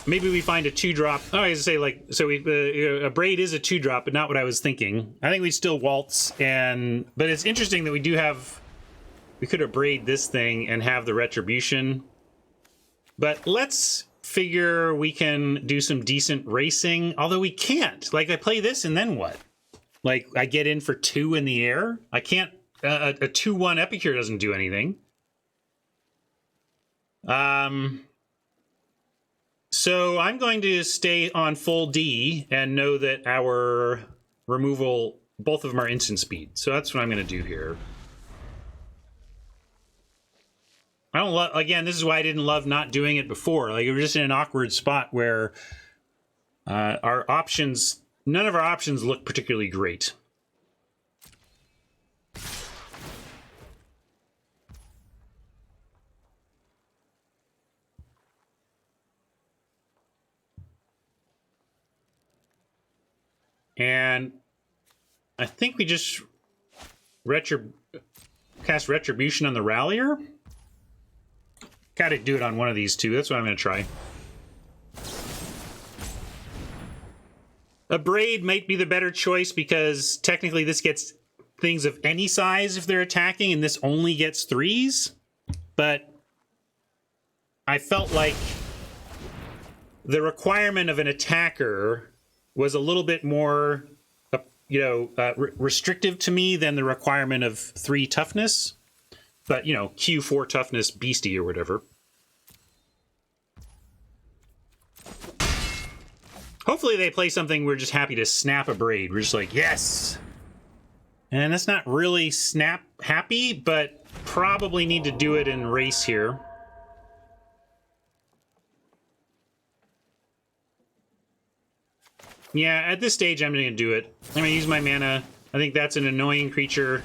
Maybe we find a 2-drop. Oh, I was gonna say, like, so a Braid is a 2-drop, but not what I was thinking. I think we still Waltz, but it's interesting that we do have... We could have Braid this thing and have the Retribution. But let's figure we can do some decent racing, although we can't. Like, I play this and then what? Like, I get in for 2 in the air? I can't... a 2-1 Epicure doesn't do anything. So I'm going to stay on full D and know that our removal, both of them are instant speed. So that's what I'm going to do here. I don't love, again, this is why I didn't love not doing it before. Like, we were just in an awkward spot where our options, none of our options look particularly great. And I think we just cast Retribution on the Rallier. Gotta do it on one of these two. That's what I'm gonna try. A Braid might be the better choice because technically this gets things of any size if they're attacking, and this only gets 3s. But I felt like the requirement of an attacker was a little bit more, restrictive to me than the requirement of 3 toughness. But, Q4 toughness beastie or whatever. Hopefully they play something we're just happy to snap a Braid. We're just like, yes! And that's not really snap happy, but probably need to do it in race here. Yeah, at this stage I'm going to do it. I'm going to use my mana. I think that's an annoying creature.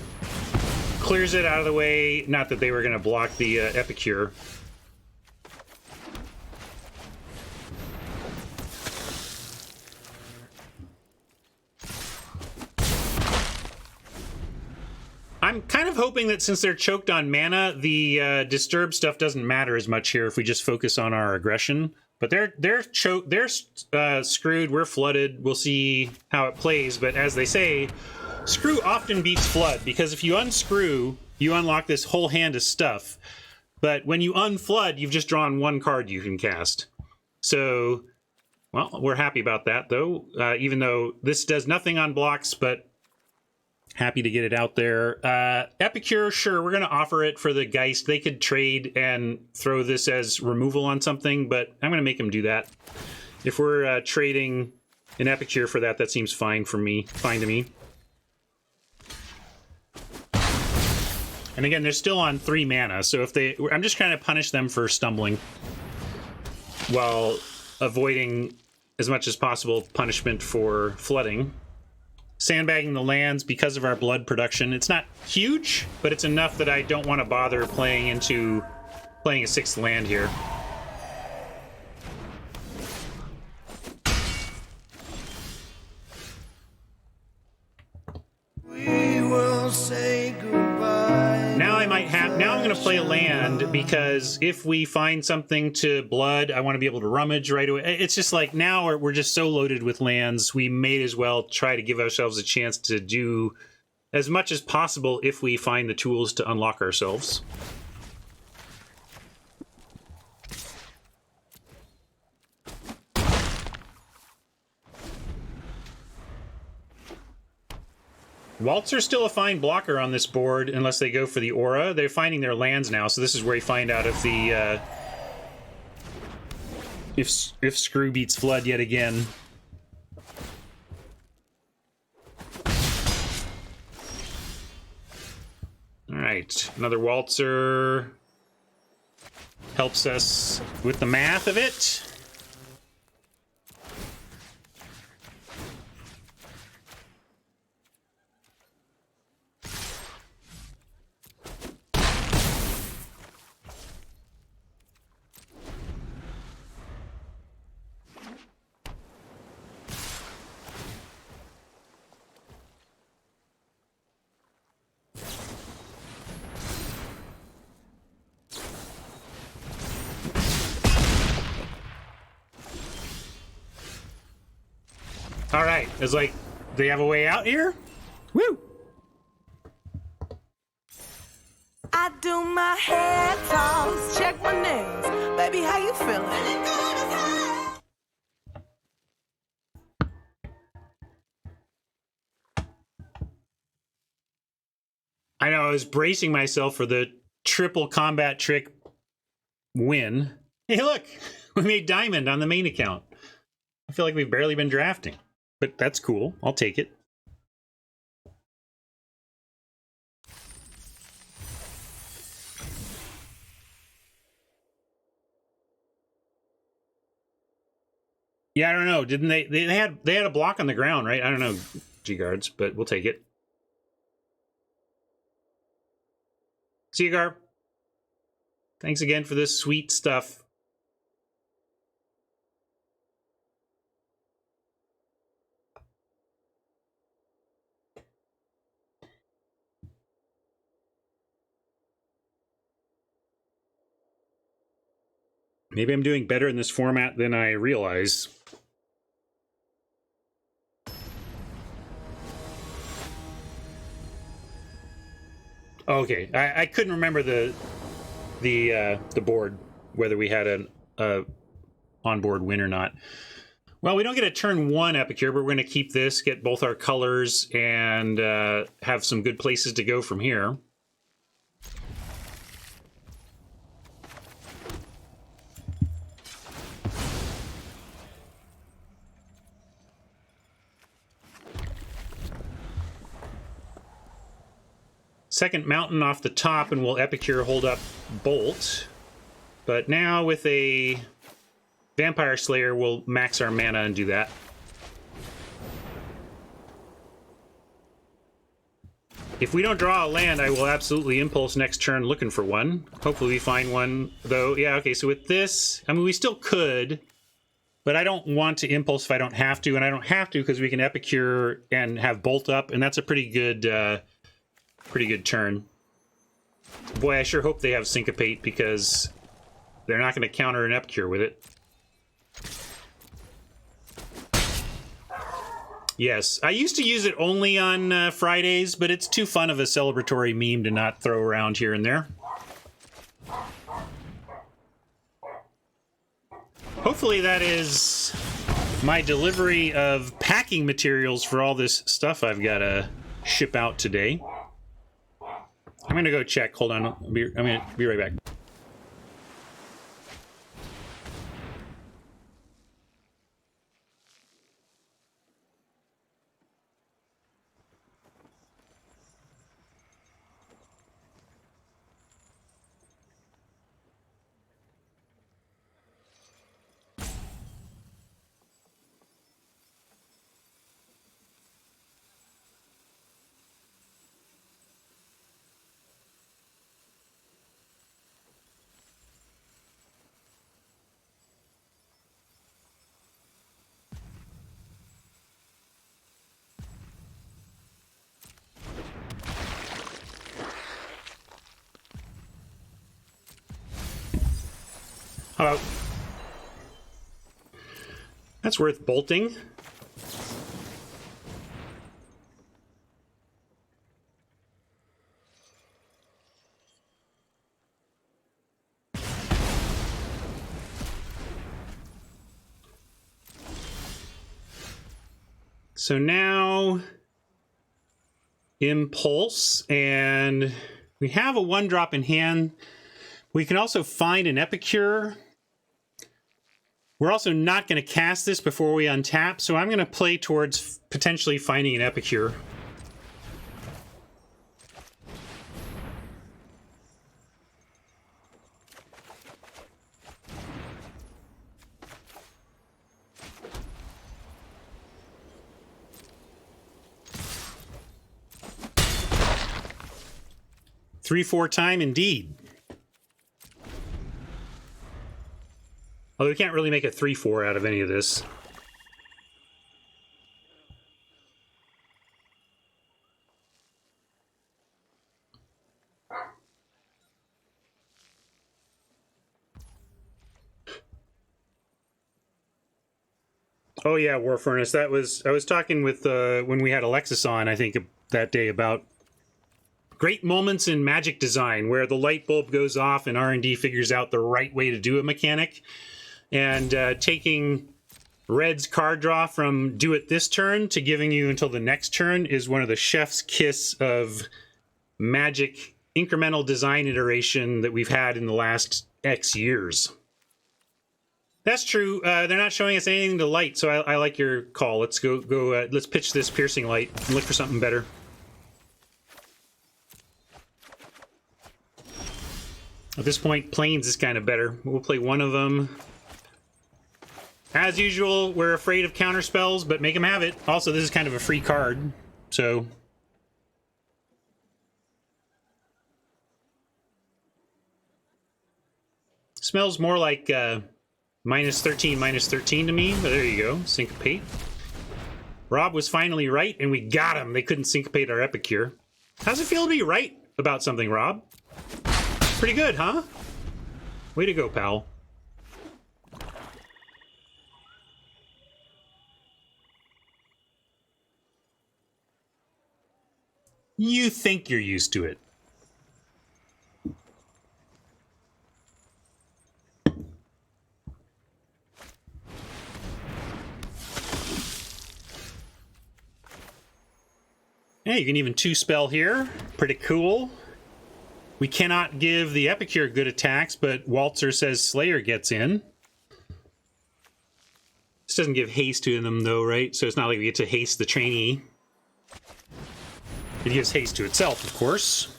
Clears it out of the way. Not that they were going to block the Epicure. I'm kind of hoping that since they're choked on mana, the disturb stuff doesn't matter as much here if we just focus on our aggression. But they're screwed. We're flooded. We'll see how it plays. But as they say, screw often beats flood, because if you unscrew, you unlock this whole hand of stuff. But when you unflood, you've just drawn 1 card you can cast. So, well, we're happy about that though. Even though this does nothing on blocks, but happy to get it out there. Epicure, sure, we're going to offer it for the Geist. They could trade and throw this as removal on something, but I'm going to make them do that. If we're trading an Epicure for that, that seems fine to me. And again, they're still on 3 mana, so if I'm just trying to punish them for stumbling while avoiding as much as possible punishment for flooding. Sandbagging the lands because of our blood production. It's not huge, but it's enough that I don't want to bother playing a 6th land here. We will say goodbye. Now I'm going to play a land, because if we find something to blood, I want to be able to rummage right away. It's just like now we're just so loaded with lands, we may as well try to give ourselves a chance to do as much as possible if we find the tools to unlock ourselves. Waltzer's still a fine blocker on this board, unless they go for the aura. They're finding their lands now, so this is where you find out if the if screw beats flood yet again. All right, another Waltzer helps us with the math of it. All right, it's like, do they have a way out here? Woo! I do my hair toss, check my nails. Baby, how you feeling? I know, I was bracing myself for the triple combat trick win. Hey, look, we made diamond on the main account. I feel like we've barely been drafting, but that's cool. I'll take it. Yeah, I don't know. Didn't they had a block on the ground, right? I don't know, G-Guards, but we'll take it. See you, Gar. Thanks again for this sweet stuff. Maybe I'm doing better in this format than I realize. Okay, I couldn't remember the board, whether we had an onboard win or not. Well, we don't get a turn 1 Epicure, but we're going to keep this, get both our colors, and have some good places to go from here. Second mountain off the top, and we'll Epicure hold up Bolt. But now with a Vampire Slayer, we'll max our mana and do that. If we don't draw a land, I will absolutely Impulse next turn looking for one. Hopefully we find one, though. Yeah, okay, so with this, I mean, we still could, but I don't want to Impulse if I don't have to, and I don't have to because we can Epicure and have Bolt up, and that's a pretty good turn. Boy, I sure hope they have Syncopate because they're not going to counter an Epicure with it. Yes, I used to use it only on Fridays, but it's too fun of a celebratory meme to not throw around here and there. Hopefully that is my delivery of packing materials for all this stuff I've got to ship out today. I'm going to go check. Hold on. I'm going to be right back. Hello. That's worth bolting. So now Impulse, and we have a 1-drop in hand. We can also find an Epicure. We're also not going to cast this before we untap, so I'm going to play towards potentially finding an Epicure. Three-four time indeed. Although we can't really make a 3-4 out of any of this. Oh yeah, War Furnace. That was, I was talking with when we had Alexis on, I think that day, about great moments in Magic design where the light bulb goes off and R&D figures out the right way to do a mechanic. And taking Red's card draw from do it this turn to giving you until the next turn is one of the chef's kiss of Magic incremental design iteration that we've had in the last X years. That's true. They're not showing us anything to light, so I like your call. Let's go. Let's pitch this piercing light and look for something better. At this point, Plains is kind of better. We'll play one of them. As usual, we're afraid of counter spells, but make them have it. Also, this is kind of a free card, so... Smells more like -13 to me, but there you go. Syncopate. Rob was finally right, and we got him. They couldn't syncopate our Epicure. How's it feel to be right about something, Rob? Pretty good, huh? Way to go, pal. You think you're used to it. Yeah, you can even 2-spell here. Pretty cool. We cannot give the Epicure good attacks, but Waltzer says Slayer gets in. This doesn't give haste to them, though, right? So it's not like we get to haste the trainee. It gives haste to itself, of course.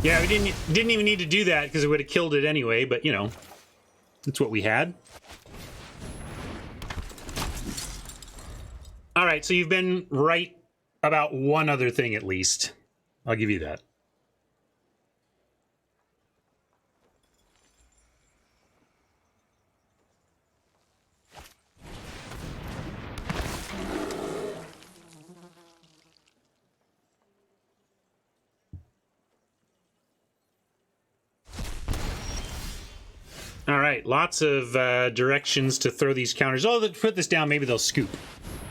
Yeah, we didn't even need to do that because it would have killed it anyway, but, you know, that's what we had. All right, so you've been right about one other thing at least. I'll give you that. All right, lots of directions to throw these counters. Oh, let's put this down. Maybe they'll scoop.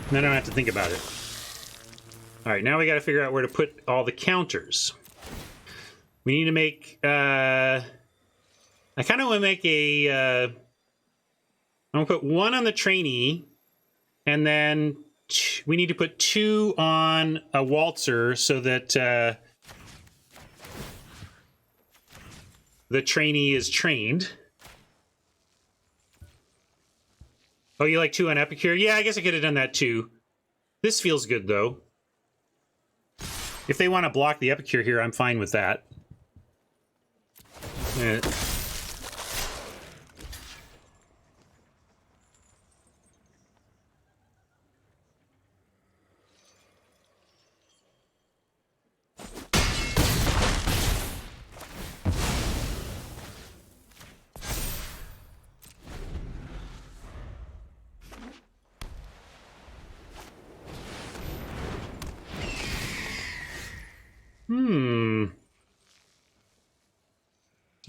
Then I don't have to think about it. All right, now we got to figure out where to put all the counters. We need to make... I kind of want to make a... I'm going to put one on the trainee, and then we need to put 2 on a Waltzer so that the trainee is trained. Oh, you like 2 on Epicure? Yeah, I guess I could have done that too. This feels good, though. If they want to block the Epicure here, I'm fine with that.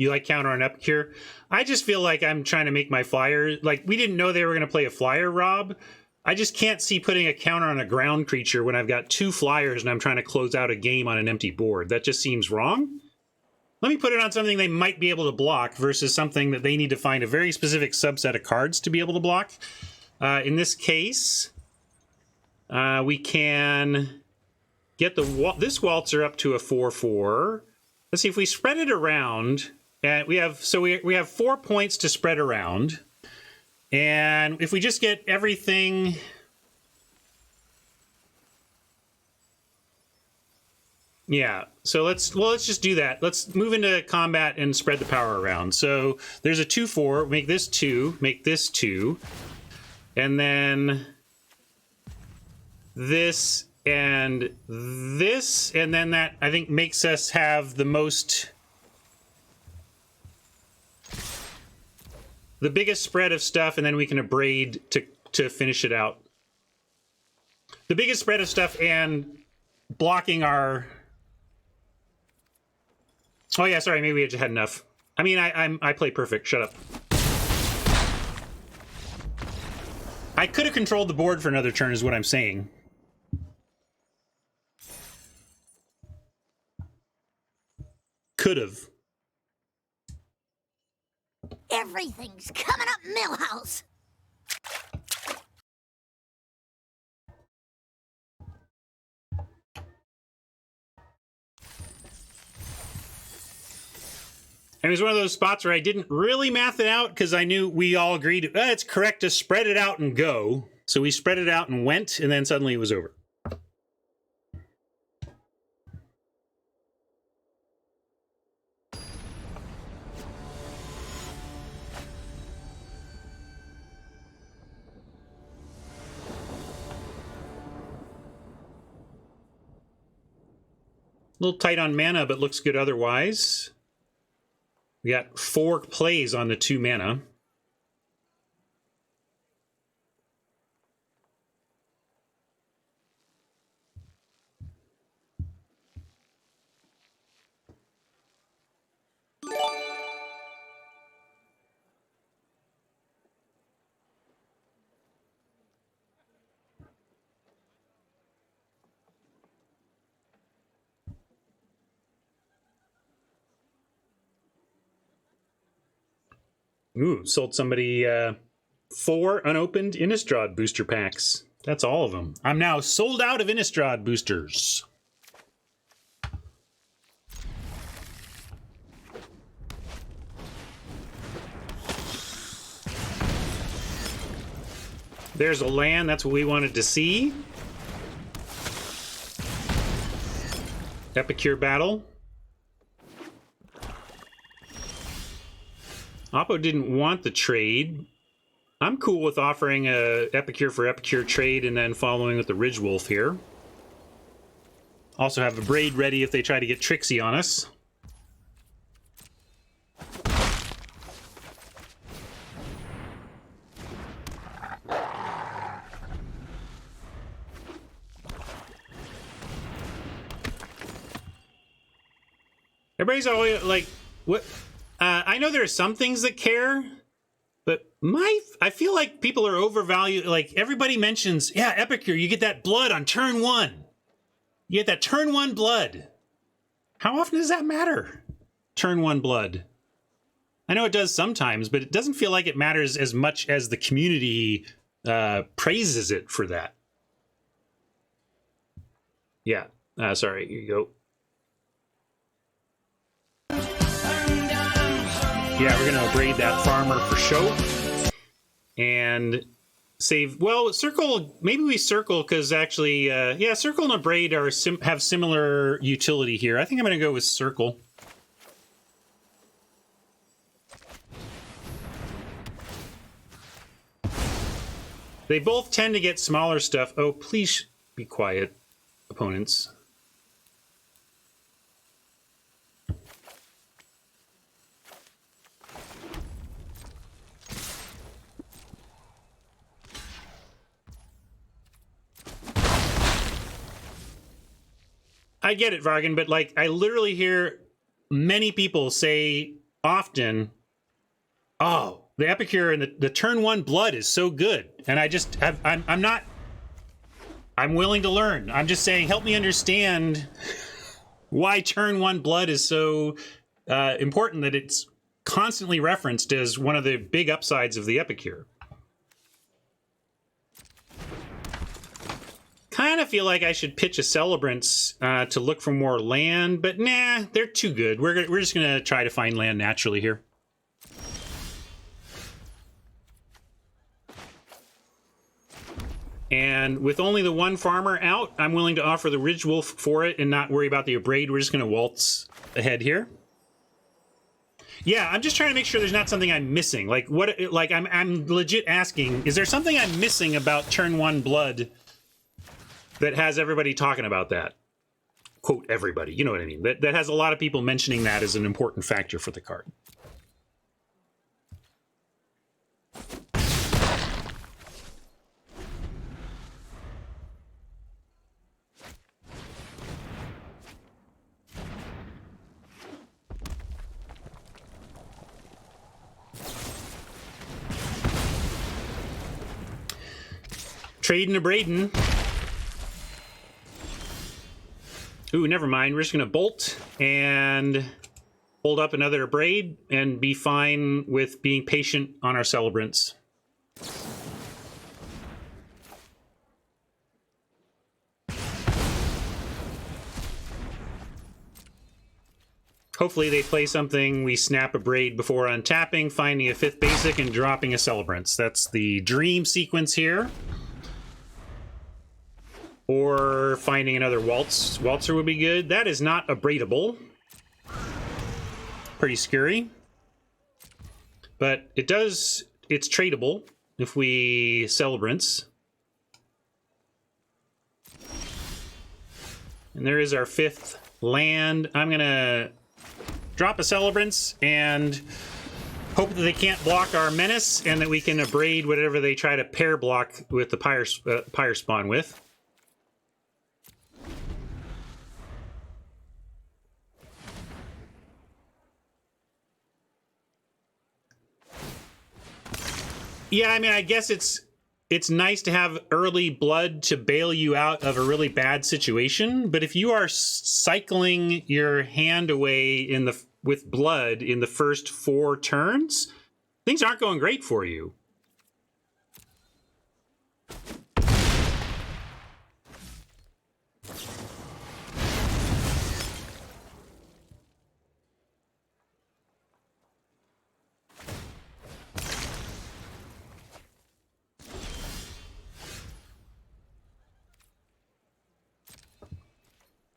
You like counter on Epicure? I just feel like I'm trying to make my flyer... Like, we didn't know they were going to play a flyer, Rob. I just can't see putting a counter on a ground creature when I've got 2 flyers and I'm trying to close out a game on an empty board. That just seems wrong. Let me put it on something they might be able to block versus something that they need to find a very specific subset of cards to be able to block. In this case, we can get this Waltzer up to a 4/4. Let's see if we spread it around... And we have 4 points to spread around. And if we just get everything... Yeah, so let's just do that. Let's move into combat and spread the power around. So there's a 2/4, make this 2, make this 2. And then this and this, and then that I think makes us have the most... the biggest spread of stuff, and then we can abrade to finish it out. The biggest spread of stuff and blocking our... Oh yeah, sorry, maybe we just had enough. I mean, I play perfect. Shut up. I could have controlled the board for another turn, is what I'm saying. Could have. Everything's coming up Millhouse. And it was one of those spots where I didn't really math it out because I knew we all agreed it's correct to spread it out and go. So we spread it out and went, and then suddenly it was over. A little tight on mana, but looks good otherwise. We got 4 plays on the 2 mana. Ooh, sold somebody 4 unopened Innistrad booster packs. That's all of them. I'm now sold out of Innistrad boosters. There's a land. That's what we wanted to see. Epicure battle. Oppo didn't want the trade. I'm cool with offering a Epicure for Epicure trade and then following with the Ridgewolf here. Also have a Braid ready if they try to get tricksy on us. Everybody's always like, what? I know there are some things that care, but I feel like people are overvalued. Like everybody mentions, yeah, Epicure, you get that blood on turn 1. You get that turn 1 blood. How often does that matter? Turn 1 blood. I know it does sometimes, but it doesn't feel like it matters as much as the community praises it for that. Yeah, sorry, here you go. Yeah, we're going to braid that farmer for show. And save... Well, circle... Maybe we circle because actually... yeah, circle and a braid are have similar utility here. I think I'm going to go with circle. They both tend to get smaller stuff. Oh, please be quiet, opponents. I get it, Vargan, but like I literally hear many people say often, "Oh, the Epicure and the turn 1 blood is so good," and I'm willing to learn. I'm just saying, help me understand why turn 1 blood is so important that it's constantly referenced as one of the big upsides of the Epicure. Kind of feel like I should pitch a Celebrants to look for more land, but nah, they're too good. We're just gonna try to find land naturally here. And with only the 1 farmer out, I'm willing to offer the Ridgewolf for it and not worry about the Abrade. We're just gonna waltz ahead here. Yeah, I'm just trying to make sure there's not something I'm missing. Like what? Like I'm legit asking, is there something I'm missing about turn 1 blood that has everybody talking about that? Quote, everybody, you know what I mean? That has a lot of people mentioning that as an important factor for the card. Trading a Braden. Ooh, never mind. We're just going to bolt and hold up another Braid and be fine with being patient on our Celebrants. Hopefully they play something, we snap a Braid before untapping, finding a 5th basic, and dropping a Celebrants. That's the dream sequence here. Or finding another Waltzer would be good. That is not abradable. Pretty scary. But it does, it's tradable if we Celebrants. And there is our 5th land. I'm gonna drop a Celebrants and hope that they can't block our Menace and that we can abrade whatever they try to pair block with the Pyre Spawn with. Yeah, I mean, I guess it's nice to have early blood to bail you out of a really bad situation, but if you are cycling your hand away with blood in the first 4 turns, things aren't going great for you.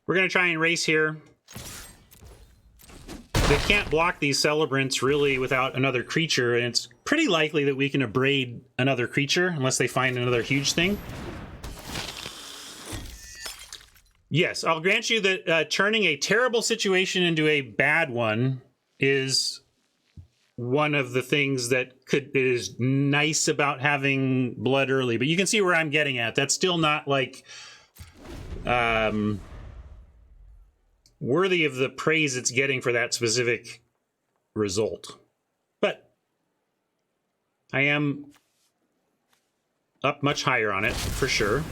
We're going to try and race here. They can't block these celebrants really without another creature, and it's pretty likely that we can abrade another creature unless they find another huge thing. Yes, I'll grant you that turning a terrible situation into a bad one is one of the things that is nice about having blood early, but you can see where I'm getting at. That's still not like worthy of the praise it's getting for that specific result. But I am up much higher on it, for sure.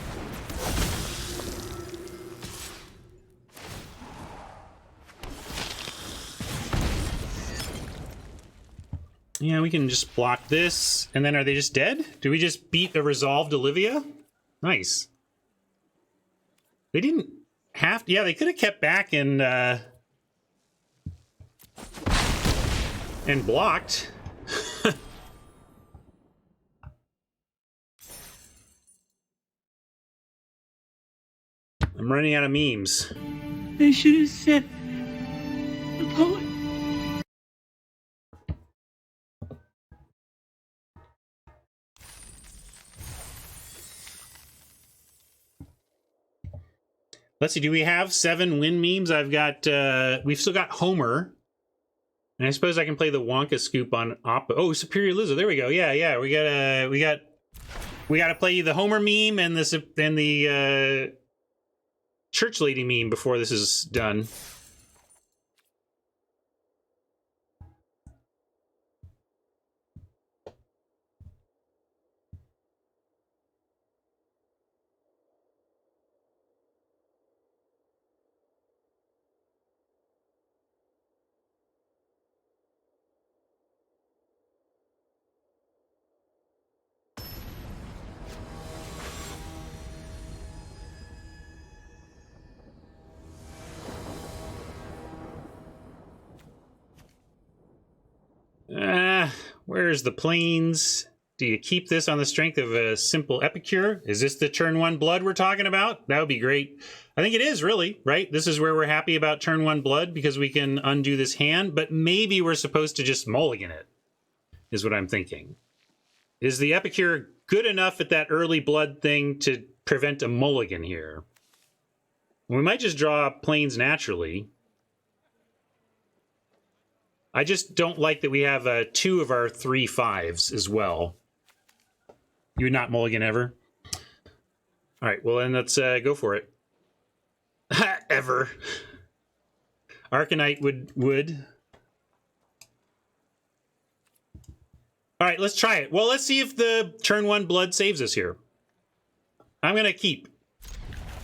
Yeah, we can just block this, and then are they just dead? Do we just beat a resolved Olivia? Nice. They didn't have to, yeah, they could have kept back and blocked. I'm running out of memes. They should have said the poet. Let's see, do we have 7 win memes? I've got, we've still got Homer. And I suppose I can play the Wonka scoop on oh, Superior Lizard. There we go. Yeah. We gotta play the Homer meme and the Church Lady meme before this is done. Where's the planes? Do you keep this on the strength of a simple Epicure? Is this the turn 1 blood we're talking about? That would be great. I think it is, really, right? This is where we're happy about turn 1 blood because we can undo this hand, but maybe we're supposed to just mulligan it, is what I'm thinking. Is the Epicure good enough at that early blood thing to prevent a mulligan here? We might just draw planes naturally. I just don't like that we have 2 of our 3 5s as well. You would not mulligan ever? All right, well then let's go for it. Ever. Arcanite would. All right, let's try it. Well, let's see if the turn 1 blood saves us here. I'm going to keep.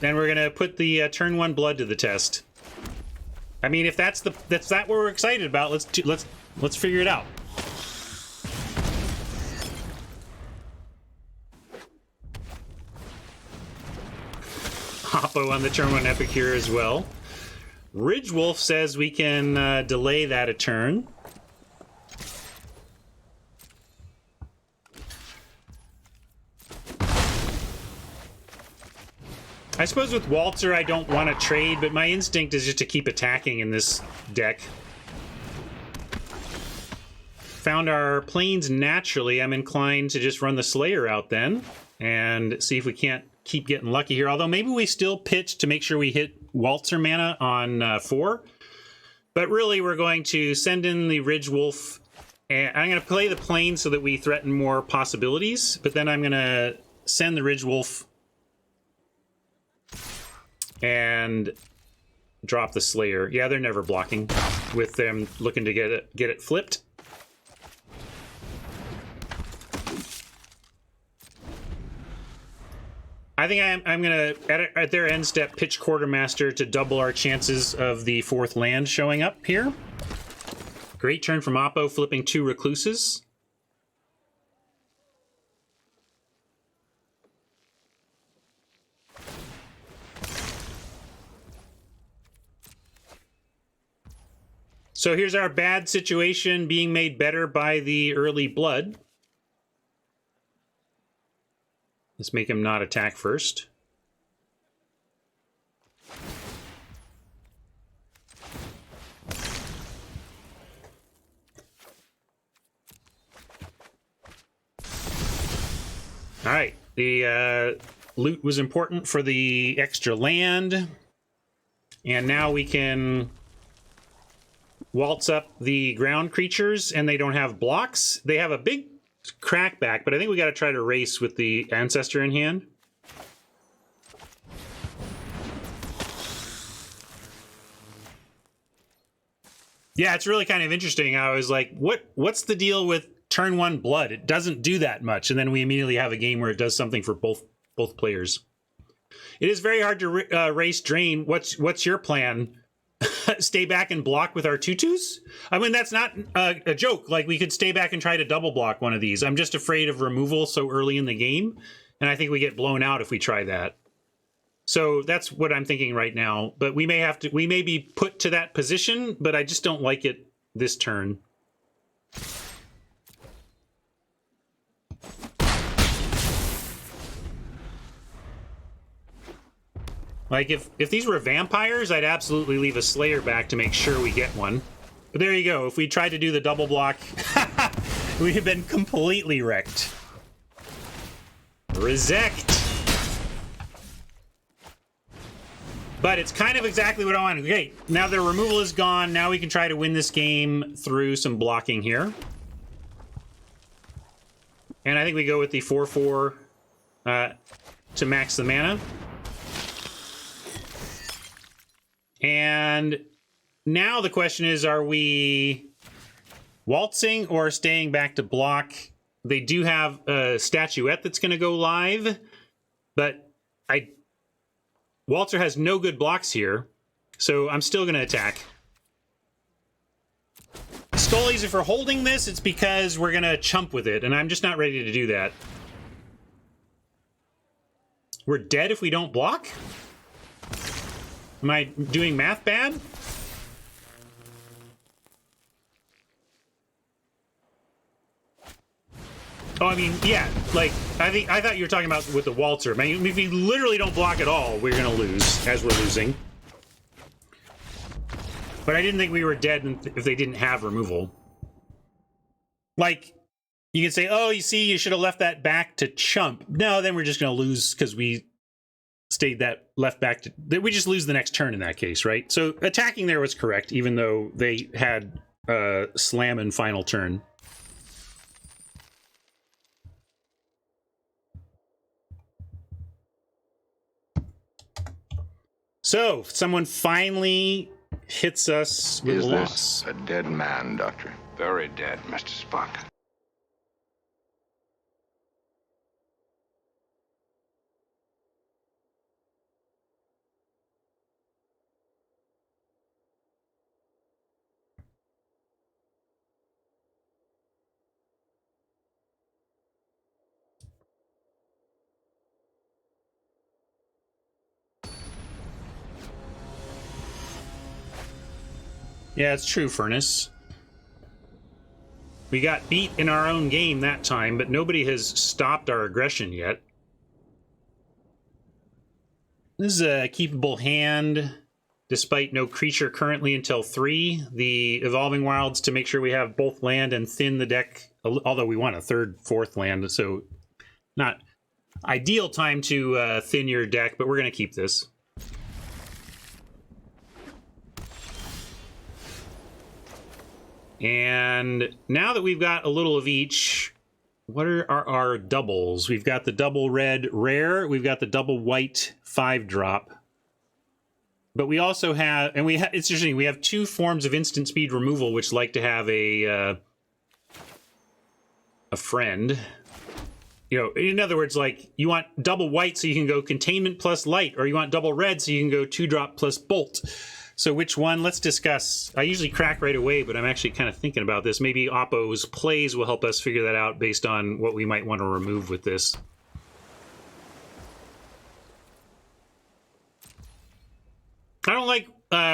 And we're going to put the turn 1 blood to the test. I mean, if that's what we're excited about, let's figure it out. Hoppo on the turn 1 Epicure as well. Ridgewolf says we can delay that a turn. I suppose with Walter, I don't want to trade, but my instinct is just to keep attacking in this deck. Found our planes naturally. I'm inclined to just run the Slayer out then and see if we can't keep getting lucky here. Although maybe we still pitch to make sure we hit Waltzer mana on 4. But really, we're going to send in the Ridgewolf. And I'm going to play the plane so that we threaten more possibilities. But then I'm going to send the Ridgewolf and drop the Slayer. Yeah, they're never blocking with them looking to get it flipped. I think I'm going to, at their end step, pitch Quartermaster to double our chances of the 4th land showing up here. Great turn from Oppo, flipping 2 Recluses. So here's our bad situation being made better by the early blood. Let's make him not attack first. All right, the loot was important for the extra land. And now we can waltz up the ground creatures, and they don't have blocks. They have a big crackback, but I think we got to try to race with the Ancestor in hand. Yeah, it's really kind of interesting. I was like, what's the deal with turn 1 blood? It doesn't do that much, and then we immediately have a game where it does something for both players. It is very hard to race drain. What's your plan? Stay back and block with our tutus? I mean, that's not a joke. Like, we could stay back and try to double block one of these. I'm just afraid of removal so early in the game, and I think we get blown out if we try that. So that's what I'm thinking right now. But we may be put to that position, but I just don't like it this turn. Like, if these were vampires, I'd absolutely leave a Slayer back to make sure we get one. But there you go. If we tried to do the double block, we have been completely wrecked. Resect. But it's kind of exactly what I wanted. Okay, now the removal is gone. Now we can try to win this game through some blocking here. And I think we go with the 4/4 to max the mana. And now the question is, are we waltzing or staying back to block? They do have a statuette that's going to go live, but Walter has no good blocks here, so I'm still going to attack. Scullies, if we're holding this, it's because we're going to chump with it, and I'm just not ready to do that. We're dead if we don't block? Am I doing math bad? Oh, I mean, yeah. Like, I thought you were talking about with the Waltzer. I mean, if you literally don't block at all, we're gonna lose, as we're losing. But I didn't think we were dead if they didn't have removal. Like, you can say, oh, you see, you should have left that back to chump. No, then we're just gonna lose because we stayed that left back to... We just lose the next turn in that case, right? So attacking there was correct, even though they had slam in final turn. So, someone finally hits us with a loss. Is this a dead man, Doctor? Very dead, Mr. Spock. Yeah, it's true, Furnace. We got beat in our own game that time, but nobody has stopped our aggression yet. This is a keepable hand, despite no creature currently until 3. The Evolving Wilds to make sure we have both land and thin the deck, although we want a 3rd, 4th land, so not ideal time to thin your deck, but we're going to keep this. And now that we've got a little of each, what are our doubles? We've got the double red rare, we've got the double white 5-drop. But we also have, and it's interesting, we have 2 forms of instant speed removal, which like to have a friend. You know, in other words, like, you want double white so you can go containment plus light, or you want double red so you can go 2-drop plus bolt. So which one? Let's discuss. I usually crack right away, but I'm actually kind of thinking about this. Maybe Oppo's plays will help us figure that out based on what we might want to remove with this. I don't like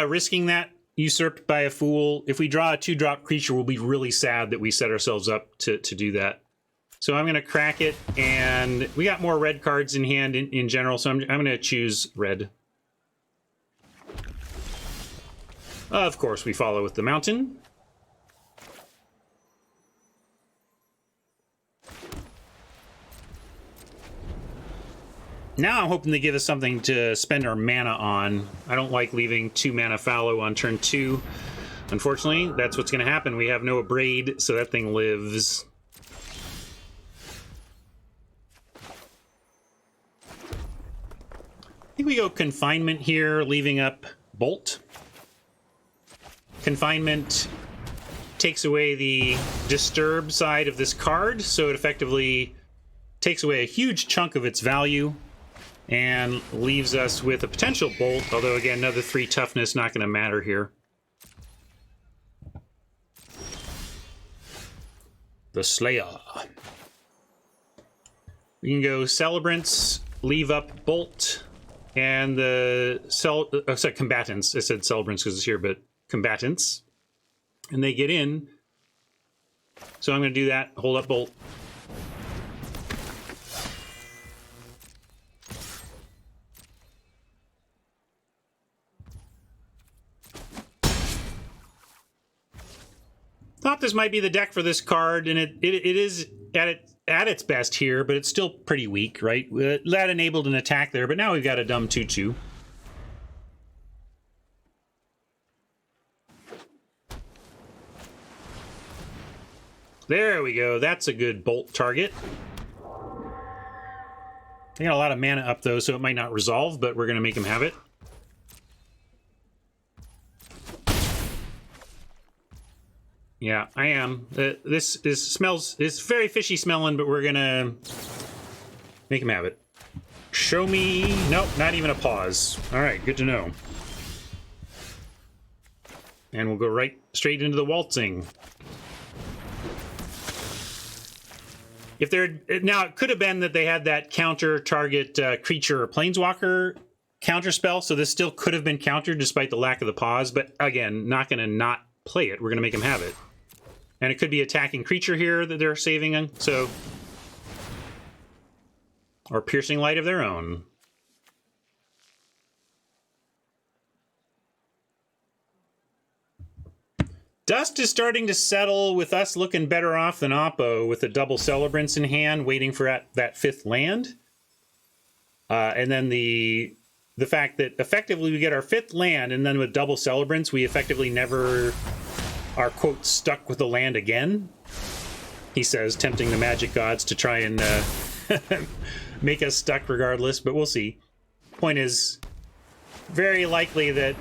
risking that, usurped by a fool. If we draw a 2-drop creature, we'll be really sad that we set ourselves up to do that. So I'm going to crack it, and we got more red cards in hand in general, so I'm going to choose red. Of course, we follow with the mountain. Now I'm hoping to give us something to spend our mana on. I don't like leaving 2 mana fallow on turn 2. Unfortunately, that's what's going to happen. We have no Abrade, so that thing lives. I think we go Confinement here, leaving up Bolt. Confinement takes away the Disturb side of this card, so it effectively takes away a huge chunk of its value and leaves us with a potential Bolt, although again, another 3 toughness, not going to matter here. The Slayer. We can go Celebrants, leave up Bolt, and the Combatants. I said Celebrants because it's here, but Combatants. And they get in. So I'm going to do that, hold up Bolt. Thought this might be the deck for this card, and it is at its best here, but it's still pretty weak, right? That enabled an attack there, but now we've got a dumb 2/2. There we go. That's a good Bolt target. They got a lot of mana up, though, so it might not resolve, but we're going to make him have it. Yeah, I am. This smells... It's very fishy smelling, but we're gonna make him have it. Show me... Nope, not even a pause. All right, good to know. And we'll go right straight into the waltzing. If they're... Now, it could have been that they had that counter target creature or planeswalker counter spell, so this still could have been countered despite the lack of the pause, but again, not gonna not play it. We're gonna make him have it. And it could be attacking creature here that they're saving on, so... Or Piercing Light of their own. Dust is starting to settle with us looking better off than Oppo with the double Celebrants in hand, waiting for that 5th land. And then the fact that effectively we get our 5th land, and then with double Celebrants, we effectively never... are, quote, stuck with the land again, he says, tempting the magic gods to try and make us stuck regardless, but we'll see. Point is, very likely that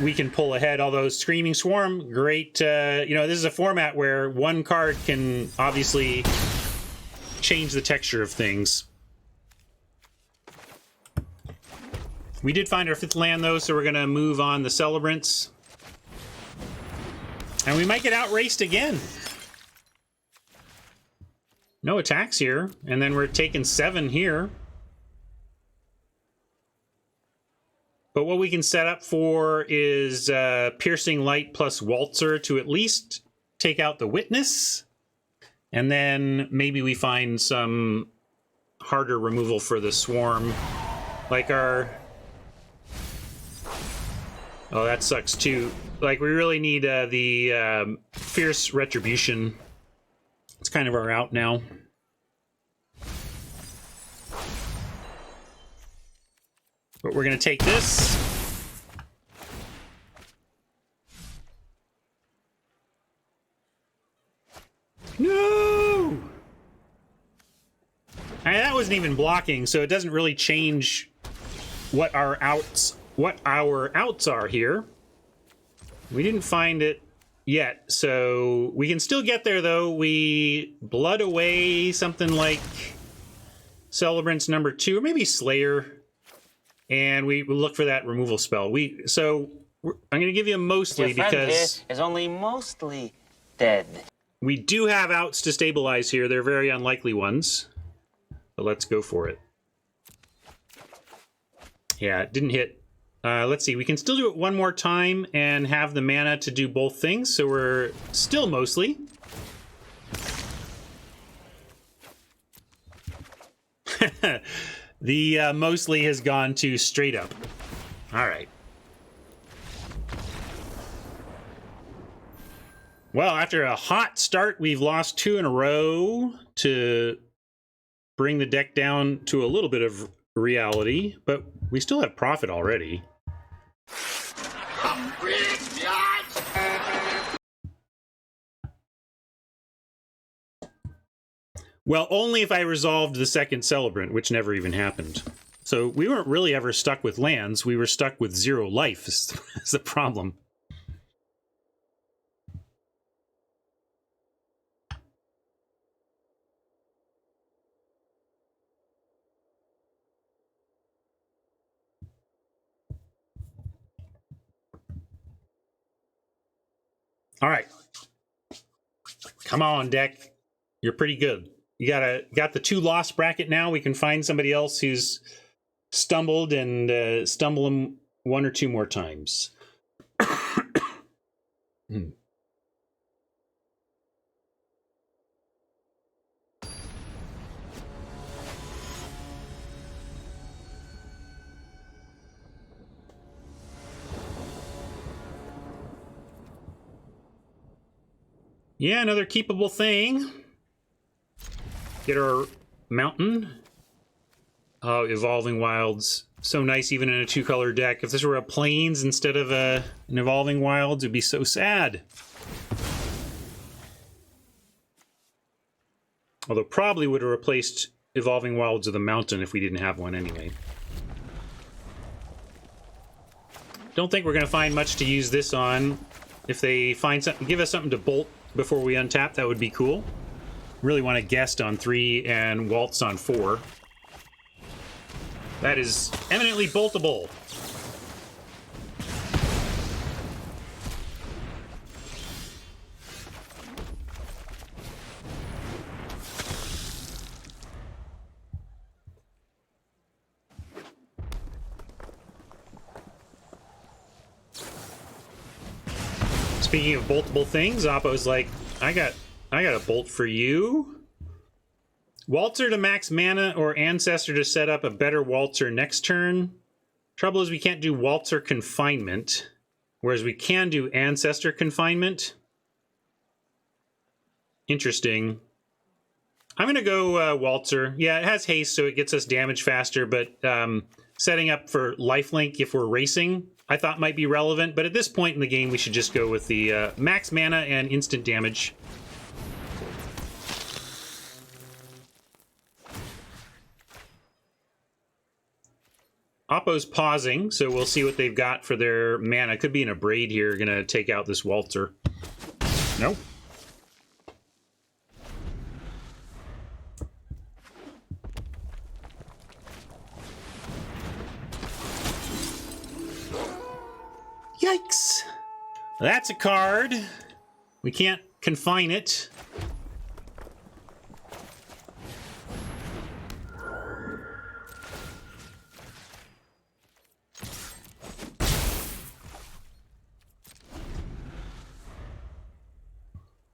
we can pull ahead, although Screaming Swarm, great, you know, this is a format where one card can obviously change the texture of things. We did find our 5th land, though, so we're going to move on the Celebrants. And we might get outraced again. No attacks here. And then we're taking 7 here. But what we can set up for is Piercing Light plus Waltzer to at least take out the Witness. And then maybe we find some harder removal for the Swarm. Like our... Oh, that sucks too. Like, we really need the Fierce Retribution. It's kind of our out now. But we're going to take this. No! And that wasn't even blocking, so it doesn't really change what our outs are here. We didn't find it yet, so we can still get there, though. We blood away something like Celebrants number 2, or maybe Slayer, and we look for that removal spell. I'm going to give you a mostly because is only mostly dead. We do have outs to stabilize here. They're very unlikely ones, but let's go for it. Yeah, it didn't hit. Let's see, we can still do it one more time and have the mana to do both things, so we're still mostly. The mostly has gone to straight up. All right. Well, after a hot start, we've lost 2 in a row to bring the deck down to a little bit of reality, but we still have profit already. Well, only if I resolved the second Celebrant, which never even happened. So we weren't really ever stuck with lands. We were stuck with 0 life is the problem. All right. Come on, deck. You're pretty good. You got the 2 loss bracket now. We can find somebody else who's stumbled and stumble them 1 or 2 more times. Yeah, another keepable thing. Get our mountain. Oh, Evolving Wilds. So nice even in a 2-color deck. If this were a Plains instead of an Evolving Wilds, it'd be so sad. Although probably would have replaced Evolving Wilds with a mountain if we didn't have one anyway. Don't think we're going to find much to use this on. If they find something, give us something to bolt before we untap, that would be cool. Really want to guest on 3 and waltz on 4. That is eminently boltable. Speaking of boltable things, Oppo's like, I got a bolt for you. Waltzer to max mana or Ancestor to set up a better Waltzer next turn. Trouble is we can't do Waltzer Confinement, whereas we can do Ancestor Confinement. Interesting. I'm going to go Waltzer. Yeah, it has haste, so it gets us damage faster, but setting up for lifelink if we're racing, I thought might be relevant. But at this point in the game, we should just go with the max mana and instant damage. Oppo's pausing, so we'll see what they've got for their mana. Could be in a braid here, gonna take out this Waltzer. Nope. Yikes! That's a card. We can't confine it.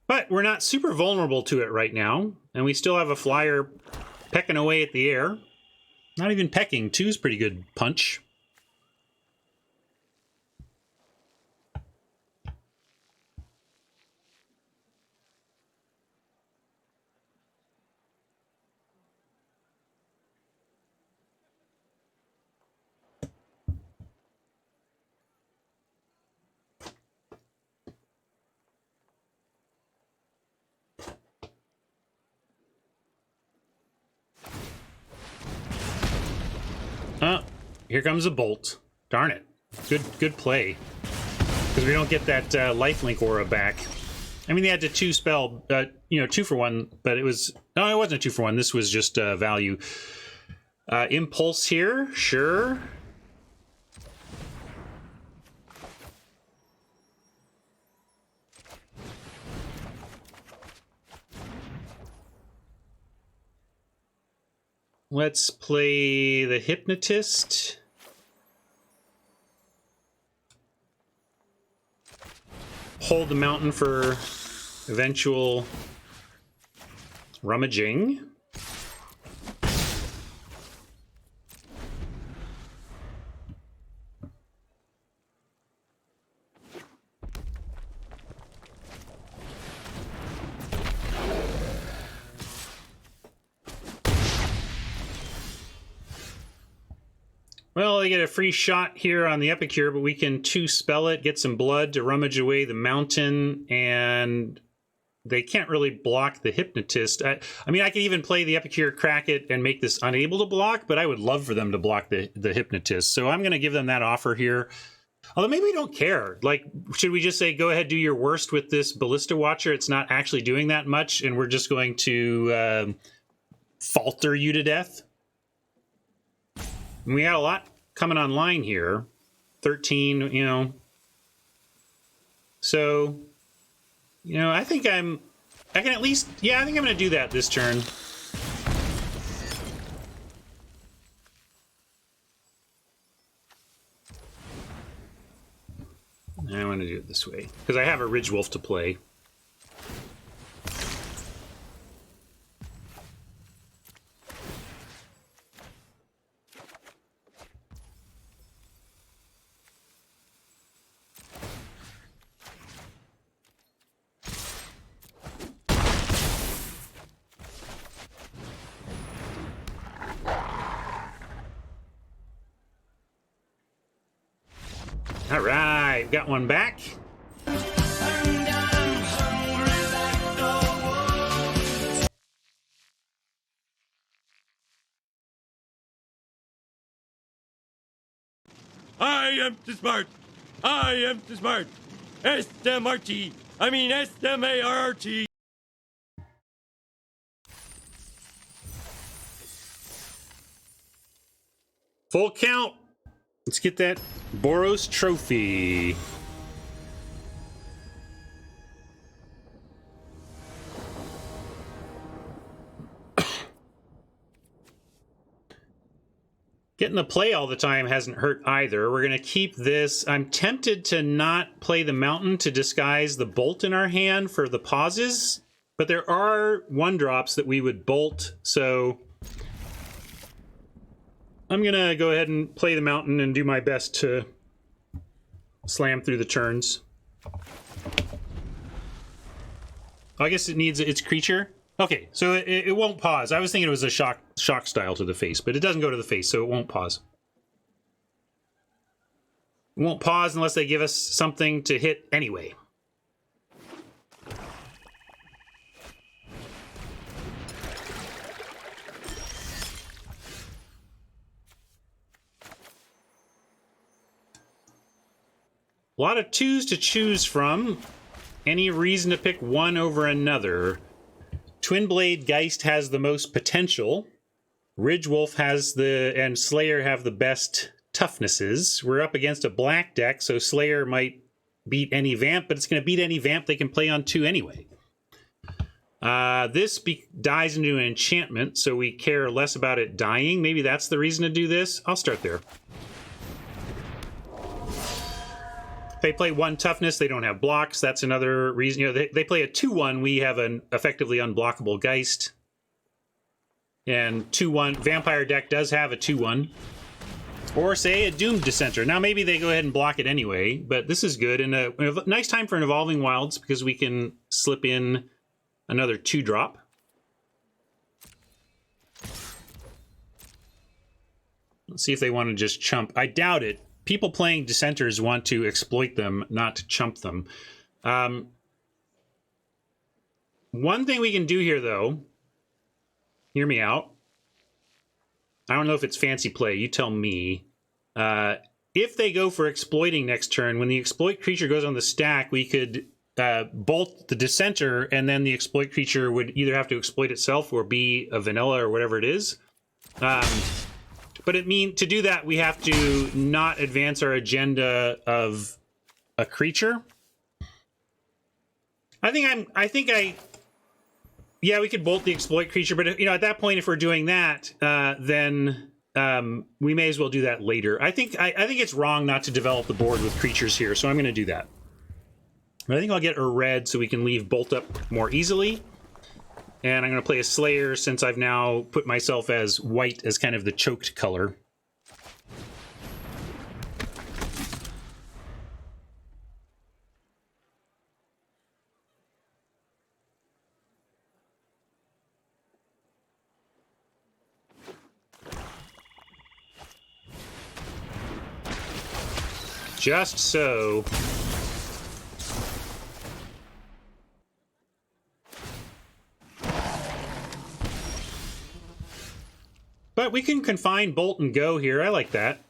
But we're not super vulnerable to it right now, and we still have a flyer pecking away at the air. Not even pecking. 2's pretty good punch. Oh, here comes a bolt. Darn it. Good play. Because we don't get that lifelink aura back. I mean, they had to 2 spell, 2 for 1, but it was... No, it wasn't a 2 for 1. This was just value. Impulse here, sure. Let's play the Hypnotist. hold the mountain for eventual rummaging. Well, they get a free shot here on the Epicure, but we can 2-spell it, get some blood to rummage away the mountain, and they can't really block the Hypnotist. I mean, I could even play the Epicure, crack it, and make this unable to block, but I would love for them to block the Hypnotist. So I'm going to give them that offer here. Although maybe we don't care. Like, should we just say, go ahead, do your worst with this Ballista Watcher? It's not actually doing that much, and we're just going to falter you to death? And we got a lot coming online here. 13, you know. So, you know, I think I can at least, yeah, I think I'm going to do that this turn. I want to do it this way, because I have a Ridge Wolf to play. All right, got one back. I am too smart. I am too smart. S-M-R-T. I mean S-M-A-R-T. Full count. Let's get that Boros trophy. Getting to play all the time hasn't hurt either. We're going to keep this. I'm tempted to not play the mountain to disguise the bolt in our hand for the pauses, but there are 1-drops that we would bolt, so I'm going to go ahead and play the mountain and do my best to slam through the turns. I guess it needs its creature. Okay, so it won't pause. I was thinking it was a shock style to the face, but it doesn't go to the face, so it won't pause. It won't pause unless they give us something to hit anyway. A lot of 2s to choose from. Any reason to pick one over another? Twinblade Geist has the most potential. Ridge Wolf has and Slayer have the best toughnesses. We're up against a black deck, so Slayer might beat any Vamp, but it's going to beat any Vamp they can play on 2 anyway. This dies into an enchantment, so we care less about it dying. Maybe that's the reason to do this. I'll start there. They play 1 toughness, they don't have blocks. That's another reason. You know, they play a 2-1, we have an effectively unblockable Geist. And 2-1, Vampire deck does have a 2-1. Or say a Doomed Dissenter. Now maybe they go ahead and block it anyway, but this is good. And a nice time for an Evolving Wilds because we can slip in another 2-drop. Let's see if they want to just chump. I doubt it. People playing Dissenters want to exploit them, not to chump them. One thing we can do here, though, hear me out. I don't know if it's fancy play. You tell me. If they go for exploiting next turn, when the exploit creature goes on the stack, we could bolt the Dissenter, and then the exploit creature would either have to exploit itself or be a vanilla or whatever it is. But to do that, we have to not advance our agenda of a creature. Yeah, we could bolt the exploit creature, but you know, at that point, if we're doing that, then we may as well do that later. I think it's wrong not to develop the board with creatures here, so I'm going to do that. But I think I'll get a red so we can leave Bolt up more easily. And I'm going to play a Slayer since I've now put myself as white as kind of the choked color. Just so. But we can confine Bolt and go here. I like that.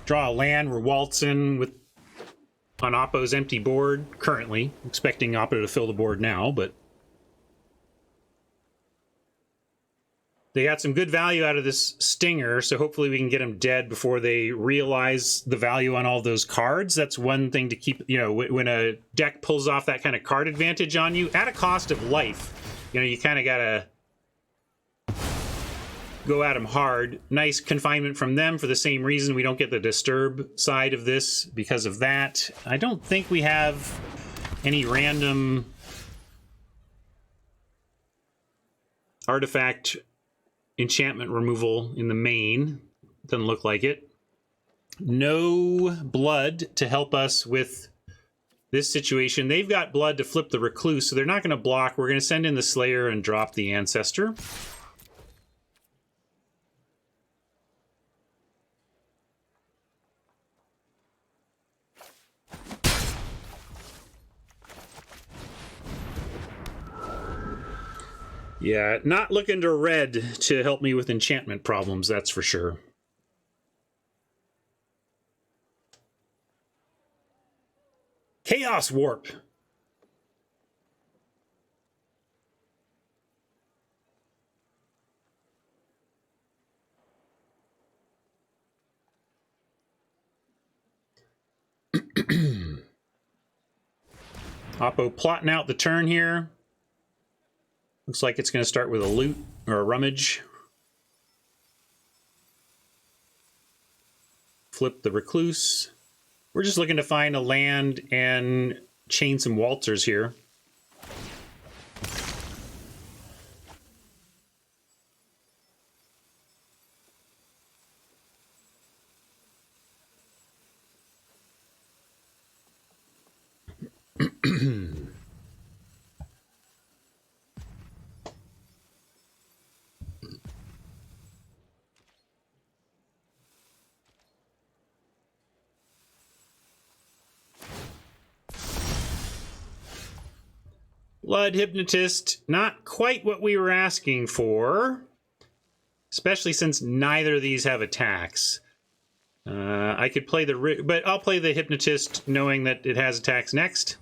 Draw a land. We're waltzing with on Oppo's empty board currently. Expecting Oppo to fill the board now, but they got some good value out of this Stinger, so hopefully we can get them dead before they realize the value on all those cards. That's one thing to keep, you know, when a deck pulls off that kind of card advantage on you at a cost of life, you know, you kind of gotta go at them hard. Nice confinement from them for the same reason we don't get the disturb side of this because of that. I don't think we have any random artifact enchantment removal in the main. Doesn't look like it. No blood to help us with this situation. They've got blood to flip the Recluse, so they're not going to block. We're going to send in the Slayer and drop the Ancestor. Yeah, not looking to red to help me with enchantment problems, that's for sure. Chaos Warp. Oppo plotting out the turn here. Looks like it's going to start with a loot or a rummage. Flip the Recluse. We're just looking to find a land and chain some waltzers here. Blood Hypnotist, not quite what we were asking for, especially since neither of these have attacks. I could play but I'll play the Hypnotist knowing that it has attacks next.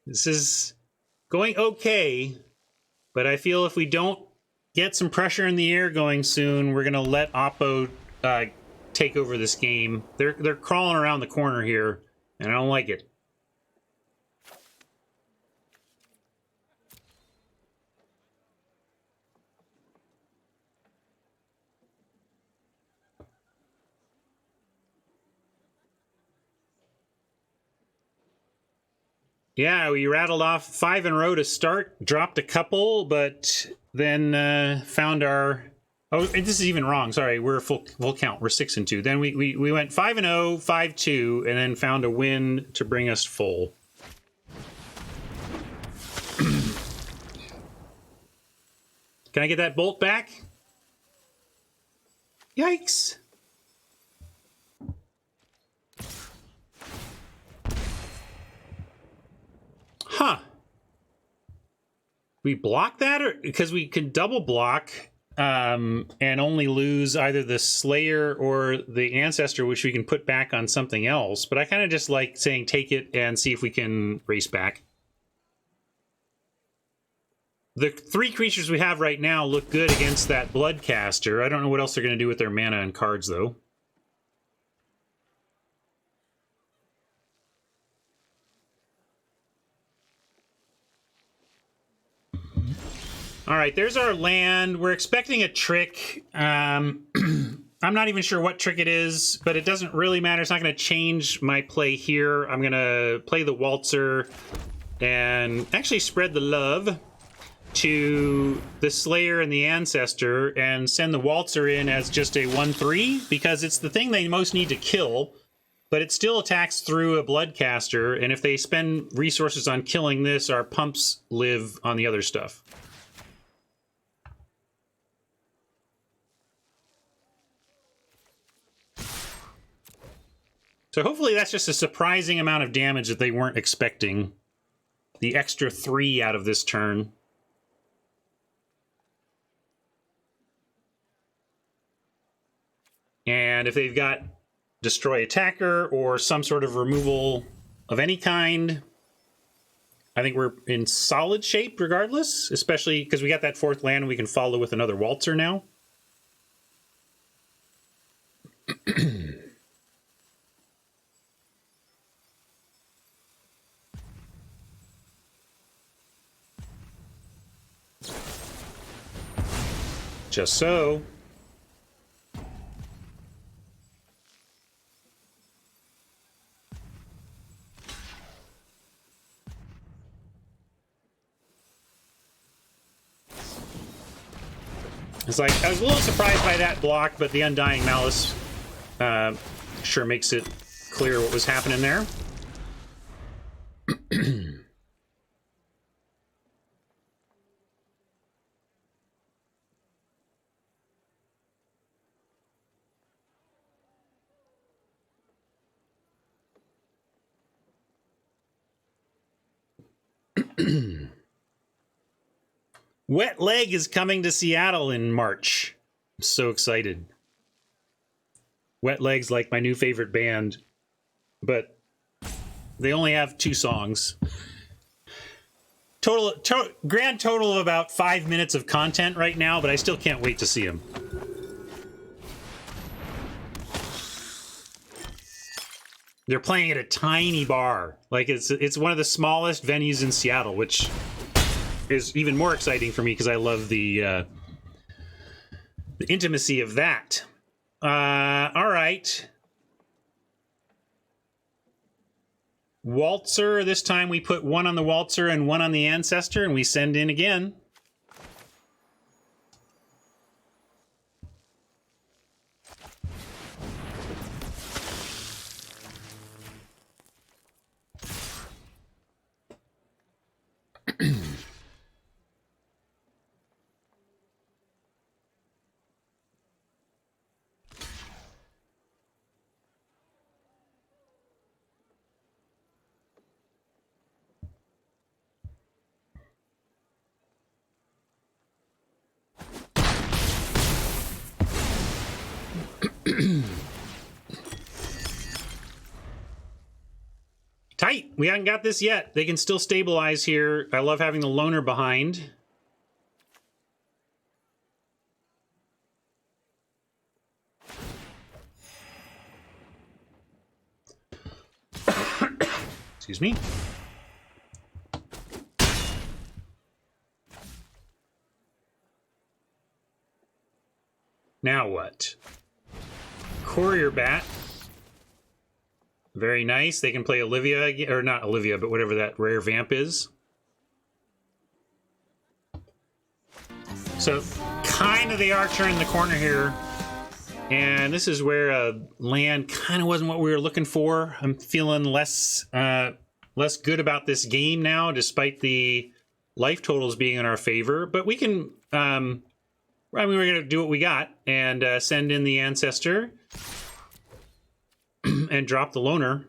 This is going okay, but I feel if we don't get some pressure in the air going soon, we're gonna let Oppo take over this game. They're crawling around the corner here, and I don't like it. Yeah, we rattled off 5 in a row to start, dropped a couple, but then found our... Oh, this is even wrong. Sorry, we're full count. We're 6 and 2. Then we went 5 and 0, 5-2, and then found a win to bring us full. Can I get that bolt back? Yikes. Huh. We block that, or because we can double block and only lose either the Slayer or the Ancestor, which we can put back on something else. But I kind of just like saying take it and see if we can race back. The 3 creatures we have right now look good against that Bloodcaster. I don't know what else they're going to do with their mana and cards, though. All right, there's our land. We're expecting a trick. I'm not even sure what trick it is, but it doesn't really matter. It's not going to change my play here. I'm going to play the Waltzer and actually spread the love to the Slayer and the Ancestor and send the Waltzer in as just a 1/3 because it's the thing they most need to kill, but it still attacks through a Bloodcaster, and if they spend resources on killing this, our pumps live on the other stuff. So hopefully that's just a surprising amount of damage that they weren't expecting. The extra 3 out of this turn. And if they've got Destroy Attacker or some sort of removal of any kind, I think we're in solid shape regardless, especially because we got that 4th land and we can follow with another Waltzer now. Just so. It's like, I was a little surprised by that block, but the Undying Malice sure makes it clear what was happening there. Wet Leg is coming to Seattle in March. I'm so excited. Wet Leg's like my new favorite band, but they only have 2 songs. Grand total of about 5 minutes of content right now, but I still can't wait to see them. They're playing at a tiny bar. Like it's one of the smallest venues in Seattle, which is even more exciting for me because I love the intimacy of that. All right. Waltzer, this time we put 1 on the Waltzer and 1 on the Ancestor, and we send in again. Tight. We haven't got this yet. They can still stabilize here. I love having the loner behind. Excuse me. Now what? Courier Bat. Very nice. They can play Olivia, or not Olivia, but whatever that rare vamp is. So, kind of they are turning the corner here. And this is where land kind of wasn't what we were looking for. I'm feeling less good about this game now, despite the life totals being in our favor. But we can, I mean, we're going to do what we got and send in the Ancestor and drop the loner.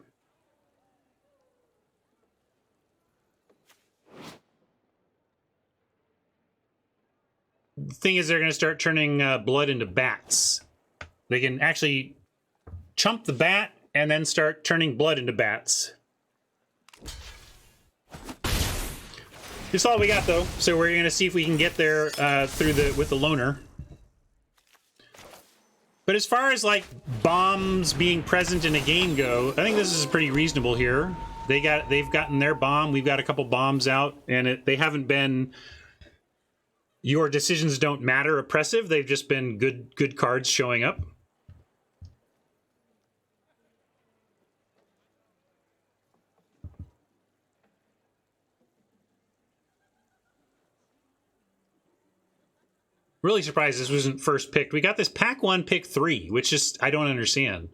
thing is they're going to start turning blood into bats. They can actually chump the bat and then start turning blood into bats. That's all we got, though. So we're going to see if we can get there with the loner. But as far as like bombs being present in a game go, I think this is pretty reasonable here. They've gotten their bomb. We've got a couple bombs out, and they haven't been your decisions don't matter oppressive. They've just been good cards showing up. Really surprised this wasn't first picked. We got this pack 1, pick 3, which just, I don't understand.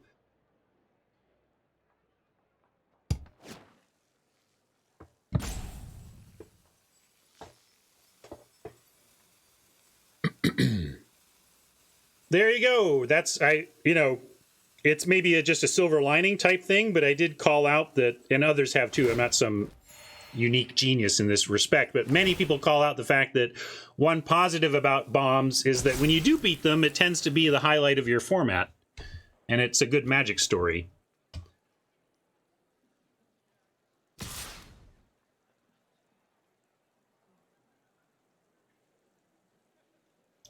There you go. That's, it's maybe just a silver lining type thing, but I did call out that, and others have too, I'm not some unique genius in this respect, but many people call out the fact that one positive about bombs is that when you do beat them, it tends to be the highlight of your format, and it's a good Magic story.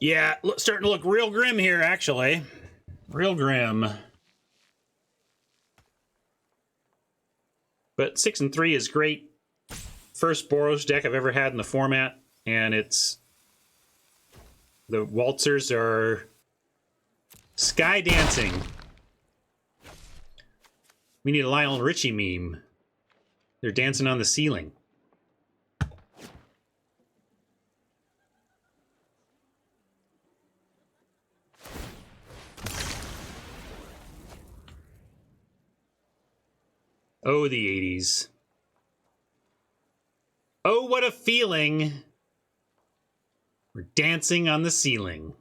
Yeah, starting to look real grim here, actually. Real grim. But 6 and 3 is great. First Boros deck I've ever had in the format, and it's... The waltzers are sky dancing. We need a Lionel Richie meme. They're dancing on the ceiling. Oh, the 80s. Oh, what a feeling. We're dancing on the ceiling.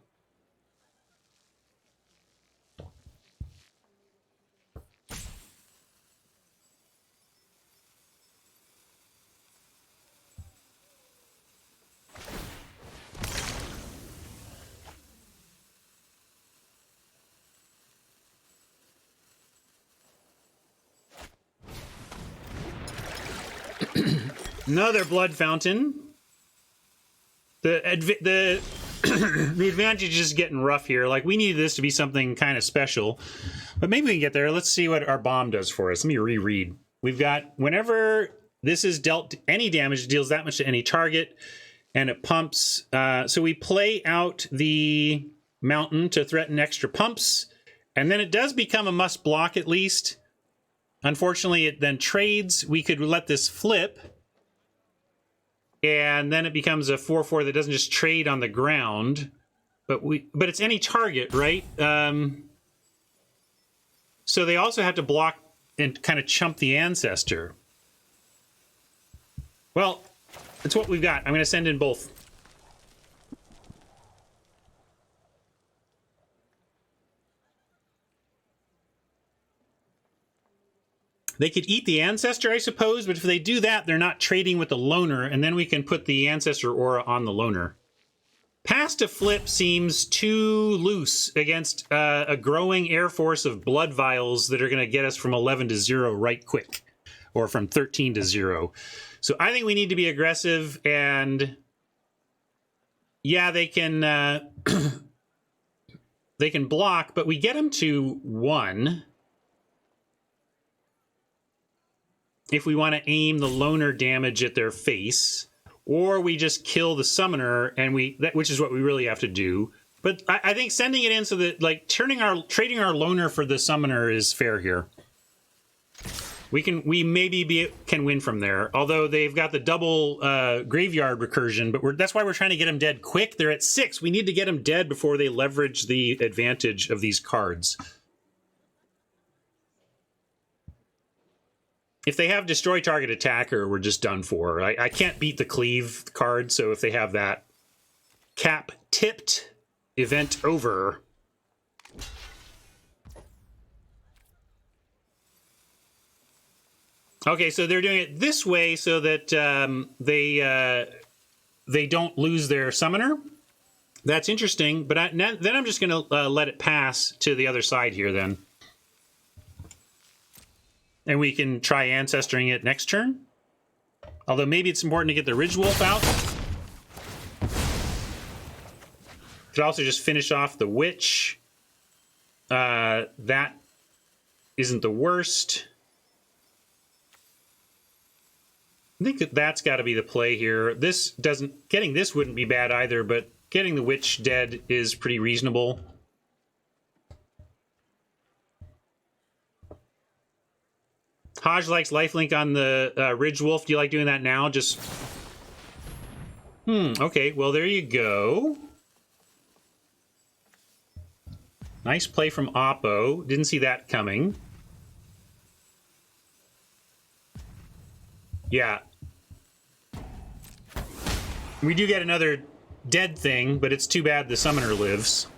Another blood fountain. The the advantage is getting rough here. Like, we need this to be something kind of special, but maybe we can get there. Let's see what our bomb does for us. Let me reread. We've got whenever this is dealt any damage, it deals that much to any target, and it pumps. So we play out the mountain to threaten extra pumps, and then it does become a must block at least. Unfortunately, it then trades. We could let this flip, and then it becomes a 4/4 that doesn't just trade on the ground, but it's any target, right? So they also have to block and kind of chump the ancestor. Well, it's what we've got. I'm going to send in both. They could eat the ancestor, I suppose, but if they do that, they're not trading with the loner, and then we can put the ancestor aura on the loner. Pass to flip seems too loose against a growing air force of blood vials that are going to get us from 11 to 0 right quick, or from 13 to 0. So I think we need to be aggressive, and yeah, they can they can block, but we get them to 1. If we want to aim the loner damage at their face, or we just kill the summoner, and which is what we really have to do. But I think sending it in so that, like, trading our loner for the summoner is fair here. We maybe can win from there. Although they've got the double graveyard recursion, but that's why we're trying to get them dead quick. They're at 6. We need to get them dead before they leverage the advantage of these cards. If they have destroy target attacker, we're just done for. I can't beat the cleave card, so if they have that, cap tipped, event over. Okay, so they're doing it this way so that they don't lose their summoner. That's interesting, but then I'm just going to let it pass to the other side here then. And we can try Ancestoring it next turn. Although maybe it's important to get the Ridge Wolf out. Could also just finish off the Witch. That isn't the worst. I think that's got to be the play here. This doesn't... Getting this wouldn't be bad either, but getting the Witch dead is pretty reasonable. Hodge likes lifelink on the Ridge Wolf. Do you like doing that now? Just... okay, well, there you go. Nice play from Oppo. Didn't see that coming. Yeah. We do get another dead thing, but it's too bad the summoner lives.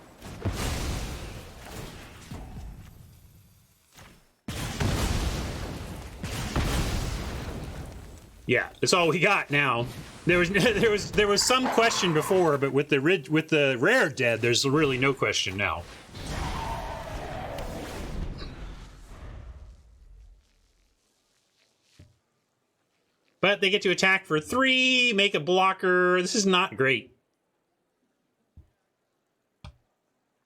Yeah, that's all we got now. There was some question before, but with the rare dead, there's really no question now. But they get to attack for 3, make a blocker. This is not great.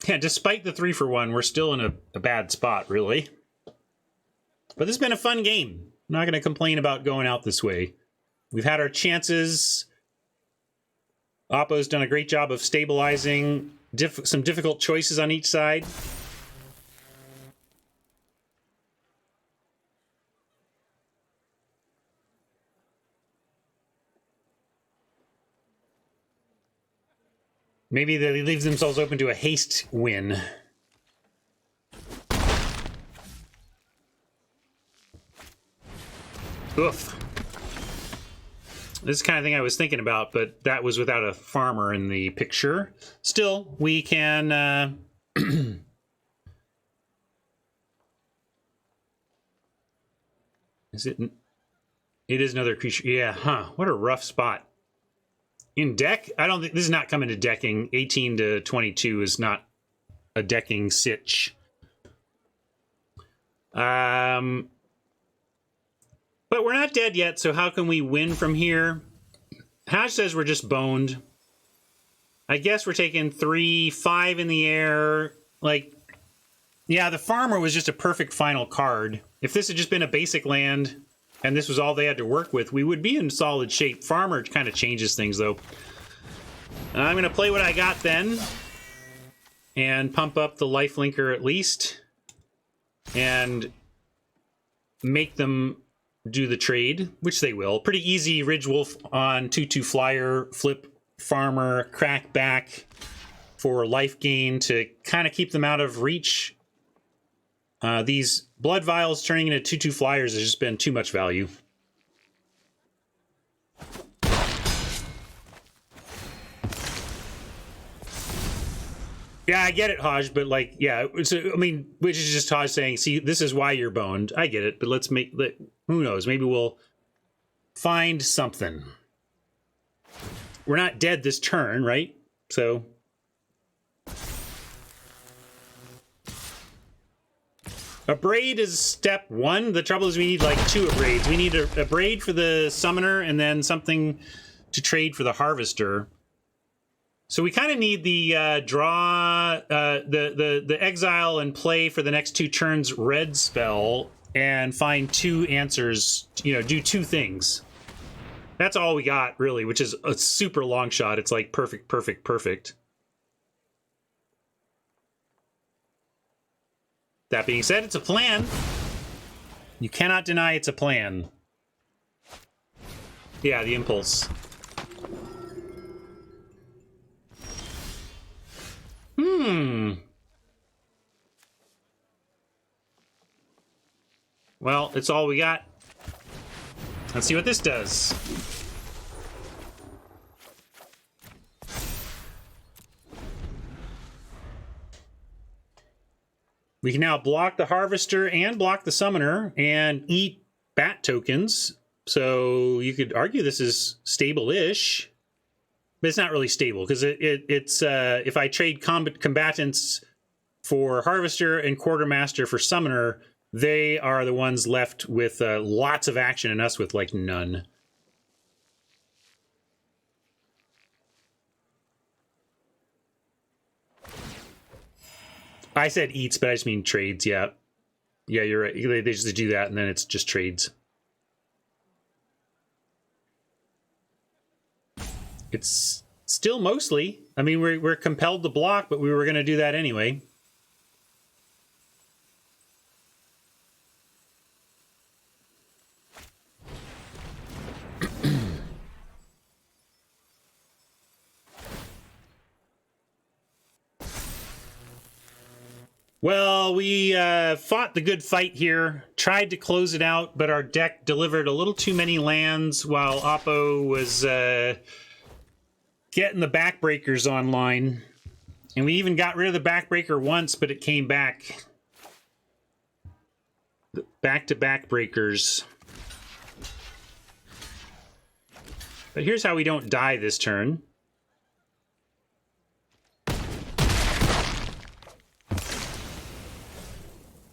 Yeah, despite the 3-for-1, we're still in a bad spot, really. But this has been a fun game. I'm not going to complain about going out this way. We've had our chances. Oppo's done a great job of stabilizing some difficult choices on each side. Maybe they leave themselves open to a haste win. Oof. This is the kind of thing I was thinking about, but that was without a farmer in the picture. Still, we can... Is it... It is another creature. Yeah, huh. What a rough spot. In deck, I don't think... This is not coming to decking. 18 to 22 is not a decking sitch. But we're not dead yet, so how can we win from here? Hash says we're just boned. I guess we're taking 3, 5 in the air. Like, yeah, the farmer was just a perfect final card. If this had just been a basic land and this was all they had to work with, we would be in solid shape. Farmer kind of changes things, though. I'm going to play what I got then and pump up the lifelinker at least and make them do the trade, which they will. Pretty easy Ridge Wolf on 2/2 flyer, flip farmer, crack back for life gain to kind of keep them out of reach. These blood vials turning into 2/2 flyers has just been too much value. Yeah, I get it, Hodge, but like, yeah, I mean, which is just Hodge saying, see, this is why you're boned. I get it, but let's make, who knows, maybe we'll find something. We're not dead this turn, right? So. A braid is step 1. The trouble is we need like 2 braids. We need a braid for the summoner and then something to trade for the harvester. So we kind of need the draw, the exile and play for the next 2 turns red spell and find 2 answers, you know, do 2 things. That's all we got, really, which is a super long shot. It's like perfect, perfect, perfect. That being said, it's a plan. You cannot deny it's a plan. Yeah, the impulse. Well, it's all we got. Let's see what this does. We can now block the harvester and block the summoner and eat bat tokens. So you could argue this is stable-ish. But it's not really stable because it's if I trade combatants for Harvester and Quartermaster for Summoner, they are the ones left with lots of action and us with like none. I said eats, but I just mean trades, yeah. Yeah, you're right. They just do that and then it's just trades. It's still mostly. I mean, we're compelled to block, but we were going to do that anyway. Well, we fought the good fight here, tried to close it out, but our deck delivered a little too many lands while Oppo was getting the backbreakers online. And we even got rid of the backbreaker once, but it came back. Back-to-back breakers. But here's how we don't die this turn.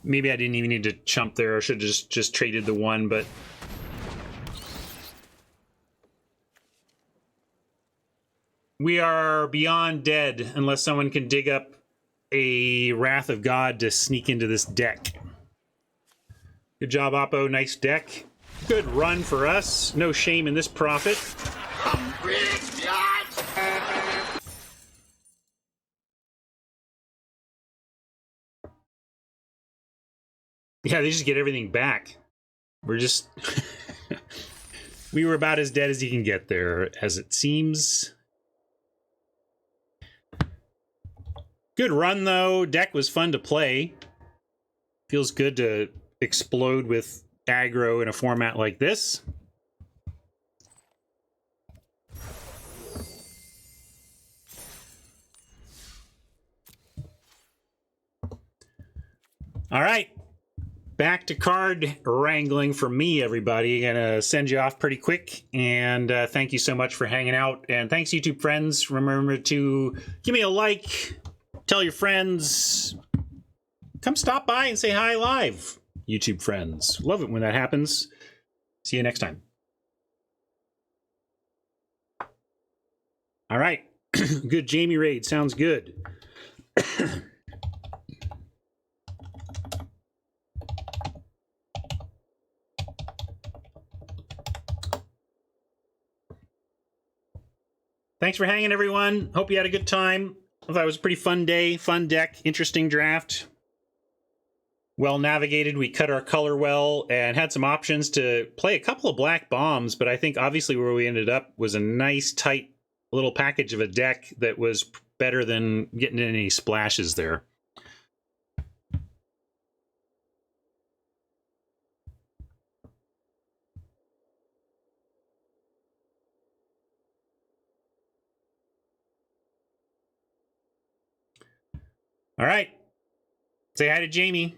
Maybe I didn't even need to chump there. I should have just traded the one, but... We are beyond dead unless someone can dig up a Wrath of God to sneak into this deck. Good job, Oppo. Nice deck. Good run for us. No shame in this profit. Yeah, they just get everything back. We're just... we were about as dead as you can get there, as it seems. Good run, though. Deck was fun to play. Feels good to explode with aggro in a format like this. All right. Back to card wrangling for me, everybody. Gonna send you off pretty quick, and thank you so much for hanging out. And thanks, YouTube friends. Remember to give me a like, tell your friends, come stop by and say hi live, YouTube friends. Love it when that happens. See you next time. All right. Good Jamie raid. Sounds good. Thanks for hanging, everyone. Hope you had a good time. I thought it was a pretty fun day, fun deck, interesting draft. Well navigated. We cut our color well and had some options to play a couple of black bombs, but I think obviously where we ended up was a nice, tight little package of a deck that was better than getting any splashes there. All right. Say hi to Jamie.